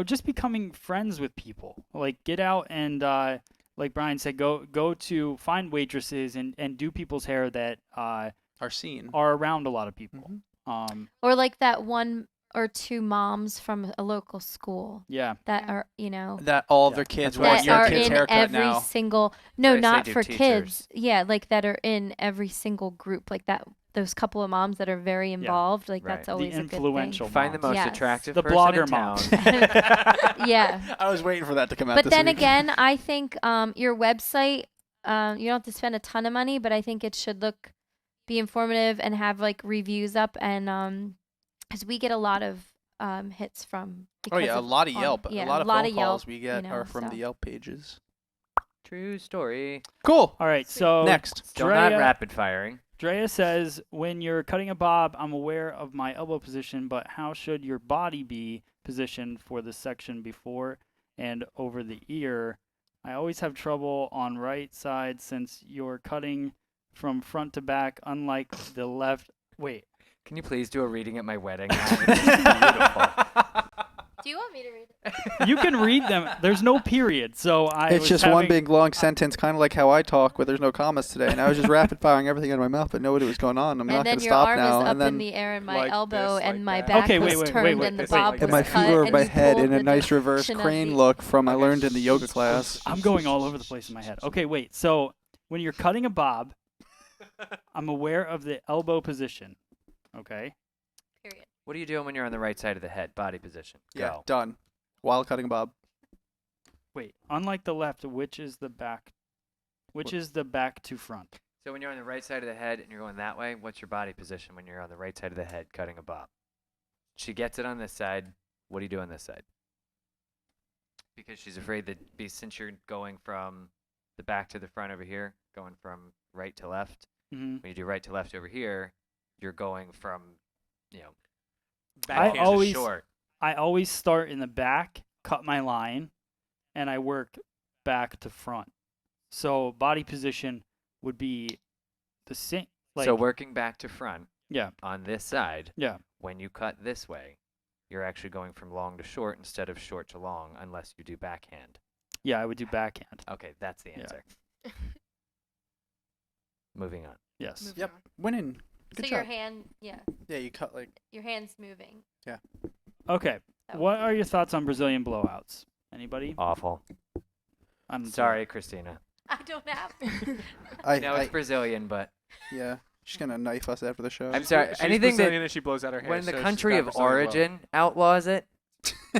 just becoming friends with people. Like get out and like Brian said, go to find waitresses and do people's hair that Are seen. are around a lot of people. Mhm. Or like that one or two moms from a local school Yeah. that Yeah. are, That all of their Yeah, kids that's want right. that your are kid's in haircut every now. single. That's No, why I say not do for teachers. kids. Yeah, like that are in every single group. Like that. Those couple of moms that are very involved. Like Right. that's The always The a good thing. influential Find the moms. most Yes. attractive The person blogger in town. moms. Yeah. I was waiting for that to come out. But this then week. again, I think your website, you don't have to spend a ton of money, but I think it should be informative and have like reviews up, and because we get a lot of hits from. Oh yeah, a because lot of on- Yelp. yeah, a lot of lot phone of calls Yelp, we get you are know, from so. the Yelp pages. True story. Cool. All right. So Next. Still not Drea- rapid firing. Drea says, when you're cutting a bob, I'm aware of my elbow position, but how should your body be positioned for the section before and over the ear? I always have trouble on right side since you're cutting from front to back, unlike the left. Wait. Can you please do a reading at my wedding? It's beautiful. Do you want me to read it? You can read them. There's no period, so I It's was just one having- big long sentence, kind of like how I talk, where there's no commas today. And I was just rapid firing everything out of my mouth, but nobody was going on. I'm not And going then to your stop arm now. is up And then in the air, and my like elbow this, and like my that. back Okay, was wait, turned, wait, and the wait, bob wait, and was my cut, feet were over and my you head pulled in a the nice reverse direction of crane the- look from I learned in the yoga class. I'm going all over the place in my head. Okay, wait. So when you're cutting a bob, I'm aware of the elbow position. Okay. Period. What are you doing when you're on the right side of the head? Body position. Yeah, Go. done. While cutting a bob. Wait. Unlike the left, which is the back? Which is the back to front? So when you're on the right side of the head and you're going that way, what's your body position when you're on the right side of the head cutting a bob? She gets it on this side. What do you do on this side? Because she's afraid that since you're going from the back to the front over here, going from right to left, Mm-hmm. when you do right to left over here, you're going from, I long to always- short. I always start in the back, cut my line, and I work back to front. So body position would be the same. Like, So working back to front yeah, on this side, yeah. when you cut this way, you're actually going from long to short instead of short to long, unless you do backhand. Yeah, I would do backhand. Okay, that's the Yeah. answer. Moving on. Yes. Moving Yep. on. Winning. Good So job. your hand, yeah, Yeah, you cut like. your hand's moving. Okay. That What would are be- your thoughts on Brazilian blowouts? Anybody? Awful. I'm Sorry, Christina. I don't have. I know it's Brazilian, but yeah. She's gonna knife us after the show. I'm sorry. She's Anything Brazilian that and she blows out her hair. when the so she's country got of Brazilian blow. origin outlaws it,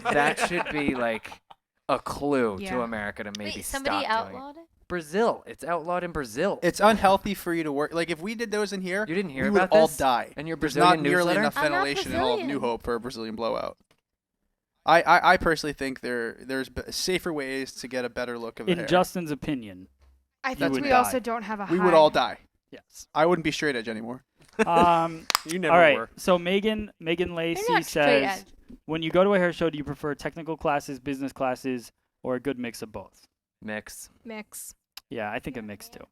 that should be like a clue to Yeah. America to maybe Wait, somebody stop doing it. outlawed it? Brazil. It's outlawed in Brazil. It's unhealthy for you to work. Like if we did those in here, You didn't hear we would about all this? die. And your There's Brazilian not nearly newsletter? enough I'm not ventilation in all of New Brazilian. Hope for a Brazilian blowout. I personally think there's safer ways to get a better look of the In hair. Justin's opinion, I You think would we die. also don't have a high. we would all die. yes. I wouldn't be straight edge anymore. You never All right. were. So Megan Lacey You're not straight says, edge. when you go to a hair show, do you prefer technical classes, business classes, or a good mix of both? Mix. Mix. Yeah, I think a mix too.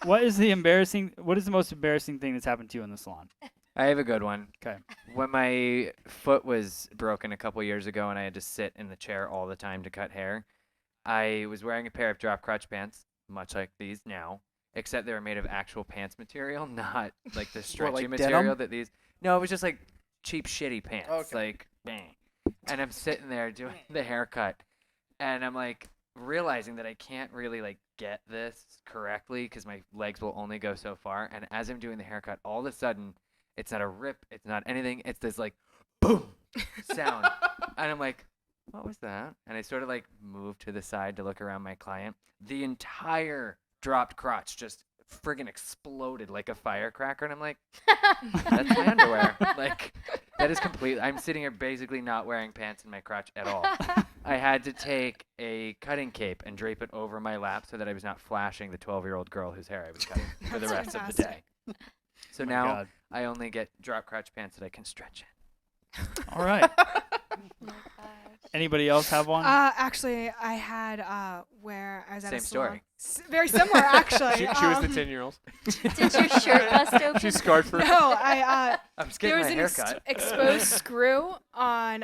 What is the most embarrassing thing that's happened to you in the salon? I have a good one. 'Kay. When my foot was broken a couple years ago and I had to sit in the chair all the time to cut hair, I was wearing a pair of drop crotch pants, much like these now, except they were made of actual pants material, not like the stretchy like material denim? that these. No, it was just like cheap, shitty pants. Okay. Like, bang. And I'm sitting there doing the haircut. And I'm like realizing that I can't really like get this correctly because my legs will only go so far. And as I'm doing the haircut, all of a sudden, it's not a rip, it's not anything. It's this like boom sound, and I'm like, what was that? And I sort of like moved to the side to look around my client. The entire dropped crotch just friggin' exploded like a firecracker, and I'm like, that's my underwear. Like, that is complete. I'm sitting here basically not wearing pants in my crotch at all. I had to take a cutting cape and drape it over my lap so that I was not flashing the 12-year-old girl whose hair I was cutting for the rest of the day. So my now God. I only get drop crotch pants that I can stretch in. All right. Oh my gosh. Anybody else have one? Actually, I had where I was at Same a salon. story. Very similar, actually. She was the 10-year-old. Did your shirt bust open? She's scarred for. No, I was there getting was my an haircut. exposed screw on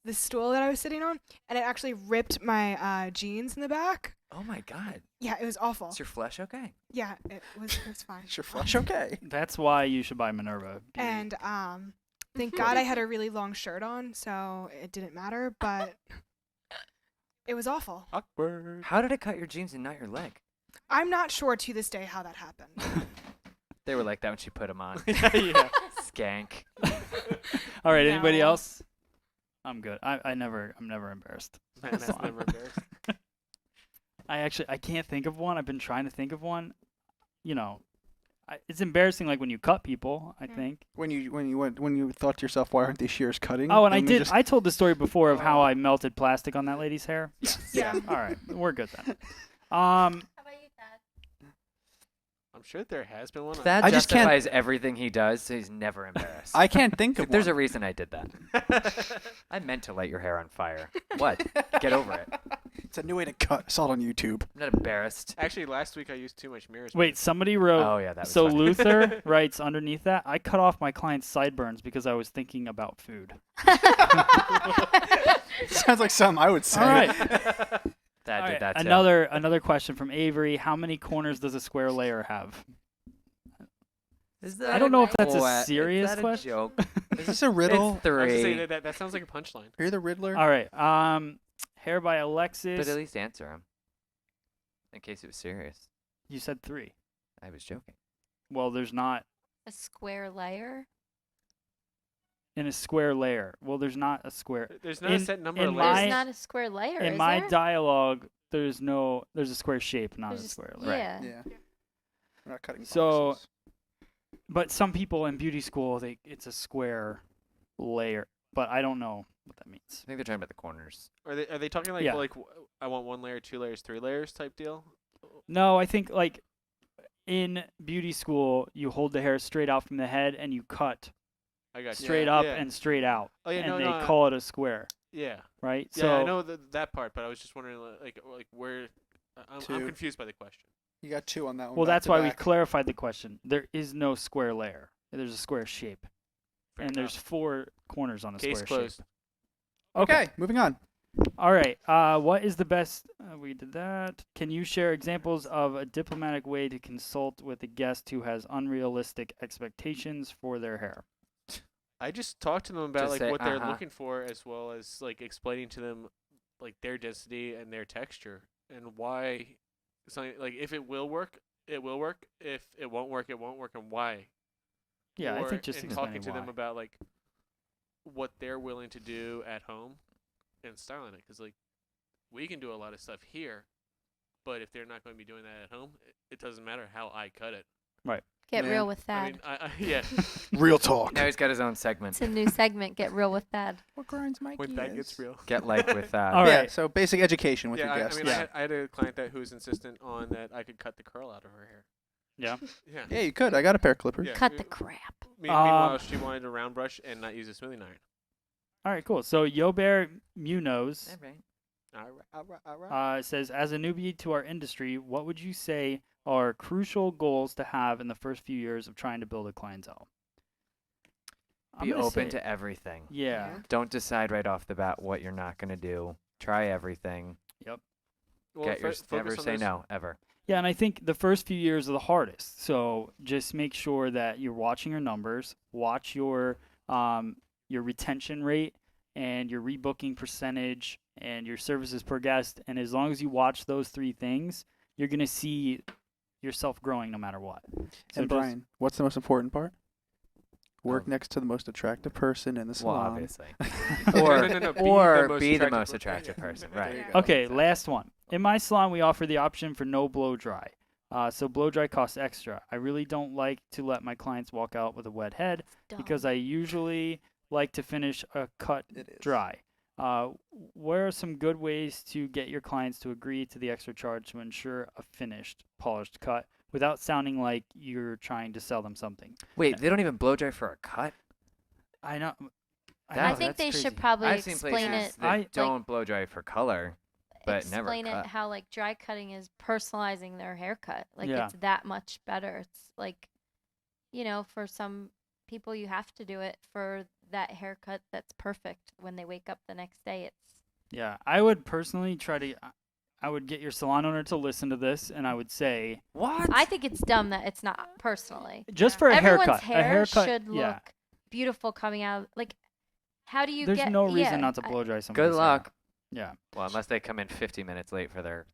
the stool that I was sitting on, and it actually ripped my jeans in the back. Oh my God. Yeah, it was awful. Is your flesh okay? Yeah, it was fine. Is your flush okay? That's why you should buy Minerva. Beauty. And thank God I had a really long shirt on, so it didn't matter. But it was awful. Awkward. How did it cut your jeans and not your leg? I'm not sure to this day how that happened. They were like that when she put them on. Yeah. Skank. All right. Anybody No. else? I'm good. I'm never embarrassed. That's never embarrassed. I can't think of one. I've been trying to think of one. You know, it's embarrassing like when you cut people, I think. When you thought to yourself, why aren't these shears cutting? Oh, and I they did. just- I told the story before of how I melted plastic on that lady's hair. Yeah. All right. We're good then. How about you, Dad? I'm sure there has been one. That I just can't- justifies everything he does, so he's never embarrassed. I can't think of There's a one. reason I did that. I meant to light your hair on fire. What? Get over it. It's a new way to cut. I saw it on YouTube. I'm not embarrassed. Actually, last week I used too much mirrors. Wait, somebody wrote. Oh, yeah, that was So funny. Luther writes underneath that, I cut off my client's sideburns because I was thinking about food. Sounds like something I would say. All right. Dad All did right, that too. another question from Avery. How many corners does a square layer have? I don't know if that's a serious is that question. A joke? Is this a riddle? It's I was gonna say three. that sounds like a punchline. Are you the Riddler? All right. Hair by Alexis. But at least answer him. In case it was serious. You said 3. I was joking. Well, there's not A square layer? in a square layer. Well, there's not a square. There's not In- a set number in of my- layers. There's not a square layer, In is my there? dialogue, there's a square shape, not There's a just- square layer. Yeah. Yeah. We're not cutting So- boxes. But some people in beauty school, it's a square layer, but I don't know what that means. I think they're talking about the corners. Are they talking like Yeah. I want 1 layer, 2 layers, 3 layers type deal? No, I think like in beauty school, you hold the hair straight out from the head and you cut I got you. straight Yeah, up yeah. and straight out, Oh yeah, and no, they no. call it a square, Yeah. right? Yeah, So I know that part, but I was just wondering like where. I'm Two. confused by the question. You got 2 on that one. well, back that's to why we back. clarified the question. There is no square layer. There's a square shape, Fair and there's enough. 4 corners on a Case square closed. shape. Okay, moving on. All right. What is the best? We did that. Can you share examples of a diplomatic way to consult with a guest who has unrealistic expectations for their hair? I just talked to them about Just like say, what they're uh-huh. looking for, as well as like explaining to them like their density and their texture and why something like if it will work, it will work. If it won't work, it won't work, and why. Yeah, I Or- think just and explaining talking to them why. about like what they're willing to do at home and styling it, because like we can do a lot of stuff here, but if they're not going to be doing that at home, it doesn't matter how I cut it. Get Man, real with I that. mean, yeah. Real talk. Now he's got his own segment. It's a new segment. Get real with that. What grinds my When that gears? gets real. Get like with that. All Yeah, right. so basic education with Yeah, your I guests. mean, I had a client who was insistent on that I could cut the curl out of her hair. Yeah. Yeah. Yeah, you could. I got a pair of clippers. Yeah. Cut the crap. Meanwhile, she wanted a round brush and not use a smoothing iron. All right, cool. So Yobear Munoz All right. All right. says, as a newbie to our industry, what would you say are crucial goals to have in the first few years of trying to build a clientele? I'm Be gonna open say- to everything. Yeah. Don't decide right off the bat what you're not going to do. Try everything. Well, Never say no, ever. Yeah, and I think the first few years are the hardest. So just make sure that you're watching your numbers, watch your retention rate, and your rebooking percentage and your services per guest. And as long as you watch those 3 things, you're going to see yourself growing no matter what. And Brian, what's the most important part? Work next to the most attractive person in the Well, salon. obviously. No, Be the most attractive person. Right. Okay, last one. In my salon, we offer the option for no blow dry. So blow dry costs extra. I really don't like to let my clients walk out with a wet head because I usually like to finish a cut dry. What are some good ways to get your clients to agree to the extra charge to ensure a finished, polished cut without sounding like you're trying to sell them something? Wait, they don't even blow dry for a cut? I know. I think they should probably I've seen explain places it. that don't blow dry for color, but never Explain cut. it how like dry cutting is personalizing their haircut. Like Yeah. it's that much better. It's like, for some people you have to do it for that haircut that's perfect when they wake up the next day. Yeah, I would personally I would get your salon owner to listen to this, and I would say, What? I think it's dumb that it's not personally. just for a Everyone's haircut. hair a haircut should yeah. look beautiful coming out. Like, how do you There's get? no reason yeah, not to blow dry somebody's Good hair. luck. Yeah, Well, unless they come in 50 minutes late for their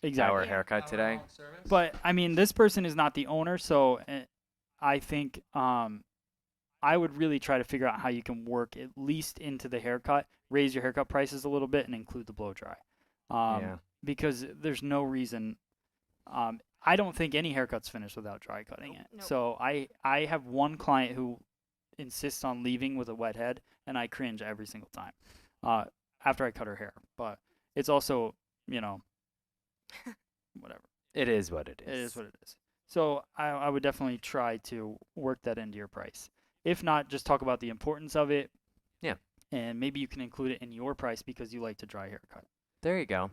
exactly. hour haircut today. But I mean, this person is not the owner, so I think I would really try to figure out how you can work at least into the haircut, raise your haircut prices a little bit, and include the blow dry. Yeah. Because there's no reason. I don't think any haircut's finished without dry cutting it. Nope. So I have one client who insists on leaving with a wet head, and I cringe every single time after I cut her hair. But it's also, whatever. It is what it is. It is what it is. So I would definitely try to work that into your price. If not, just talk about the importance of it. Yeah. And maybe you can include it in your price because you like to dry haircut. There you go.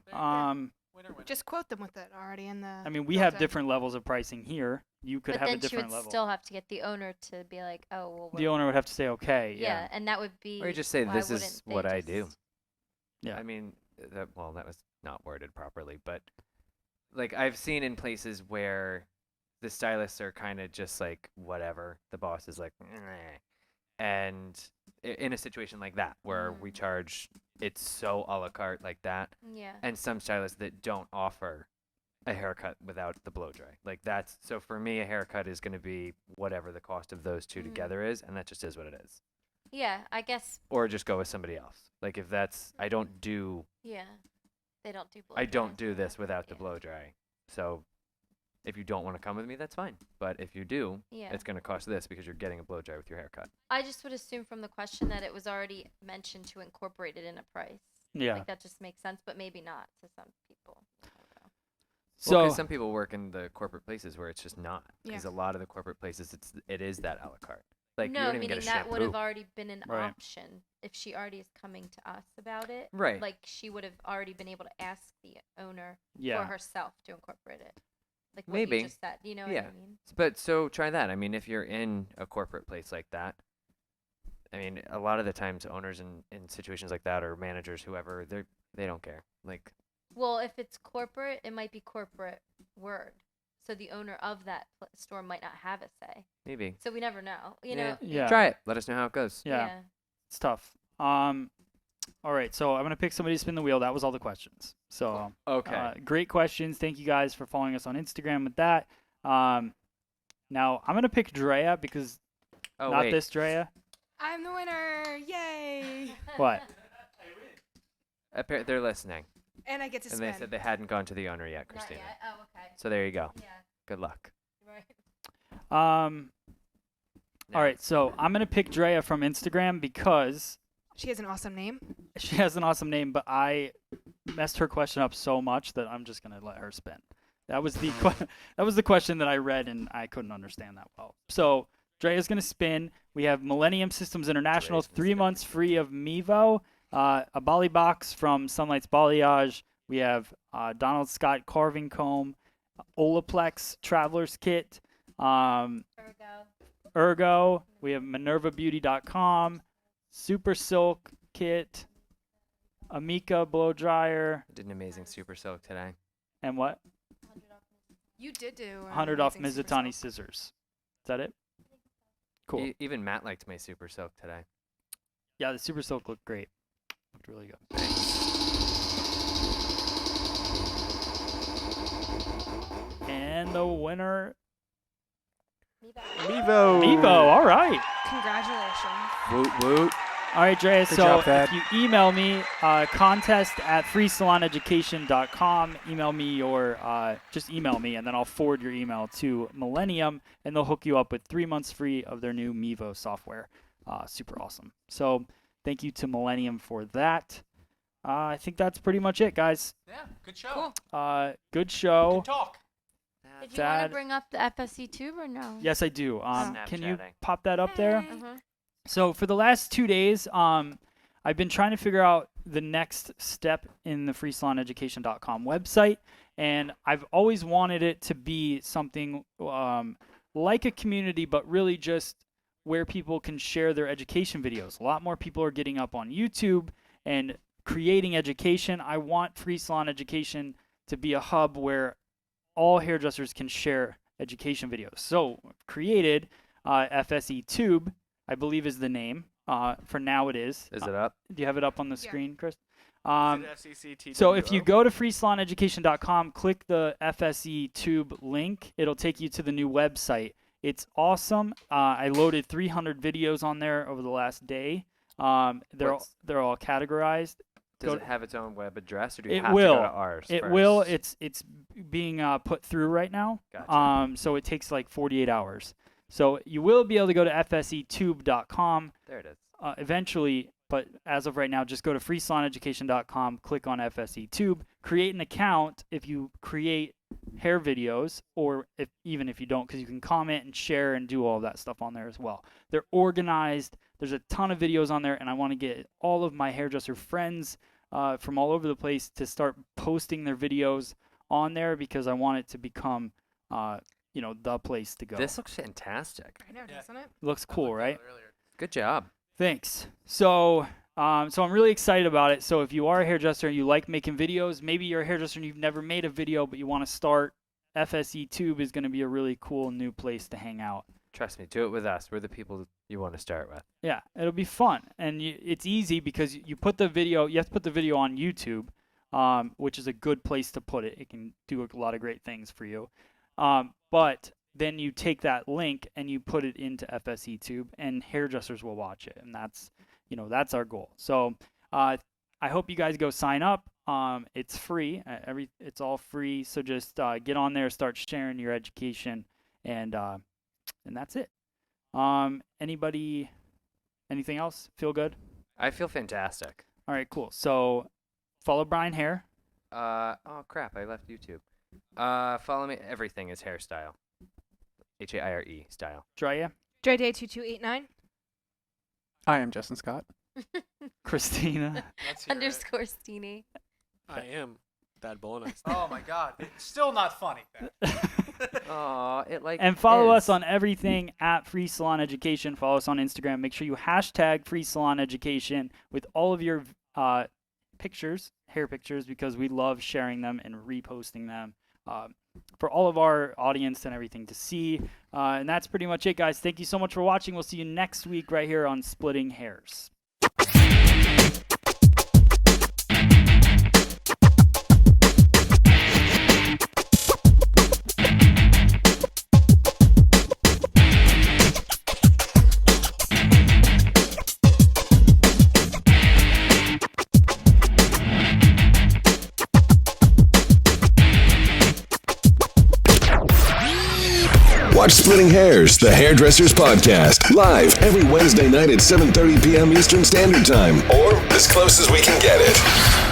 Just quote them with it already in the. I mean, we have different levels of pricing here. You could But have a then she different would level. still have to get the owner to be like, oh, well. The owner would have to say okay. Yeah, and that would be. Or you just say, why this wouldn't is they what I do. just- Yeah. I mean, that was not worded properly, but like I've seen in places where the stylists are kind of just like, whatever. The boss is like, "Meh." And in a situation like that where we charge, it's so a la carte like that. Yeah. And some stylists that don't offer a haircut without the blow dry. Like that's, so for me, a haircut is going to be whatever the cost of those two together is, and that just is what it is. Yeah, I guess. Or just go with somebody else. Like if that's, I don't do Yeah. They don't do blow I don't dry. do this without the Yeah. blow dry. So if you don't want to come with me, that's fine. But if you do, Yeah. it's going to cost this because you're getting a blow dry with your haircut. I just would assume from the question that it was already mentioned to incorporate it in a price. Yeah. Like that just makes sense, but maybe not to some people. I don't know. So So some people work in the corporate places where it's just not. Because Yeah. a lot of the corporate places, it is that a la carte. Like no, you don't even get meaning a that shampoo. would have already been an Right. option if she already is coming to us about it. Right. Like she would have already been able to ask the owner yeah. for herself to incorporate it. Like what Maybe. you just said. You know what Yeah. I mean? But so try that. I mean, if you're in a corporate place like that, I mean, a lot of the times owners in situations like that or managers, whoever, they don't care. Like, Well, if it's corporate, it might be corporate word. So the owner of that store might not have a say. maybe. So we never know. You Yeah. know? Yeah. Try it. Let us know how it goes. Yeah. It's tough. All right, so I'm gonna pick somebody to spin the wheel. That was all the questions. So Okay. great questions. Thank you guys for following us on Instagram with that. Now I'm gonna pick Drea because Oh, not wait. this Drea. I'm the winner! Yay! What? They're listening. And I get to And spin. they said they hadn't gone to the owner yet, Not Christina. yet. Oh, okay. So there you go. Yeah. Good luck. Right. All right, so I'm gonna pick Drea from Instagram because She has an awesome name. she has an awesome name, but I messed her question up so much that I'm just gonna let her spin. That was the that was the question that I read and I couldn't understand that well. So Drea's gonna spin. We have Millennium Systems International, Drea's gonna 3 spin. months free of Mevo, a Bali box from Sunlight's Balayage. We have Donald Scott carving comb, Olaplex Traveler's Kit, Ergo. We have MinervaBeauty.com, Super Silk Kit, Amika blow dryer, I did an amazing super silk today. and what? You did do 100 off amazing super Mizutani silk. scissors. Is that it? Cool. Even Matt liked my super silk today. Yeah, the Super Silk looked great. Looked really good. And the winner, Mevo. all right. Congratulations. Woot woot. All right, Drea, so job, Thad. if you email me, contest@freesaloneducation.com, email me just email me, and then I'll forward your email to Millennium, and they'll hook you up with 3 months free of their new Mevo software. Super awesome. So thank you to Millennium for that. I think that's pretty much it, guys. Yeah, good show. Cool. Good show. Good talk. Did you want to Thad. bring up the FSC tube or no? Yes, I do. Can you Snapchatting. pop that up there? Uh-huh. So for the last 2 days, I've been trying to figure out the next step in the freesaloneducation.com website, and I've always wanted it to be something like a community, but really just where people can share their education videos. A lot more people are getting up on YouTube and creating education. I want Free Salon Education to be a hub where all hairdressers can share education videos. So I've created FSE Tube, I believe is the name. For now it is. Is it up? Do you have it up on the Yeah. screen, Chris? FCCTWO? So if you go to freesaloneducation.com, click the FSE Tube link, it'll take you to the new website. It's awesome. I loaded 300 videos on there over the last day. They're all categorized. Does Go- it have its own web address, or do you It have will. to go to ours It first? will. It's being put through right now. Gotcha. So it takes like 48 hours. So you will be able to go to fsetube.com There it is. eventually, but as of right now, just go to freesaloneducation.com, click on FSE Tube, create an account if you create hair videos, or even if you don't, because you can comment and share and do all of that stuff on there as well. They're organized. There's a ton of videos on there, and I want to get all of my hairdresser friends from all over the place to start posting their videos on there, because I want it to become the place to go. This looks fantastic. I know, doesn't it? Looks cool, right? Good job. Thanks. So I'm really excited about it. So if you are a hairdresser and you like making videos, maybe you're a hairdresser and you've never made a video but you want to start, FSE Tube is going to be a really cool new place to hang out. Trust me, do it with us. We're the people you want to start with. Yeah, it'll be fun, and it's easy because you have to put the video on YouTube, which is a good place to put it. It can do a lot of great things for you. But then you take that link and you put it into FSE Tube, and hairdressers will watch it, and that's our goal. So I hope you guys go sign up. It's free. It's all free. So just get on there, start sharing your education, and that's it. Anything else? Feel good? I feel fantastic. All right, cool. So follow Brian Hair. Oh crap! I left YouTube. Follow me. Everything is hairstyle. HAIRE style. Drea, Dre Day 2289. I am Justin Scott. Christina. Underscore Steenie. I am Thad Bolin. Oh my God, it's still not funny. Aw, it like. And follow is. us on everything at Free Salon Education. Follow us on Instagram. Make sure you hashtag Free Salon Education with all of your pictures, hair pictures, because we love sharing them and reposting them for all of our audience and everything to see. And that's pretty much it, guys. Thank you so much for watching. We'll see you next week right here on Splitting Hairs. Watch Splitting Hairs, the Hairdressers Podcast, live every Wednesday night at 7:30 p.m. Eastern Standard Time, or as close as we can get it.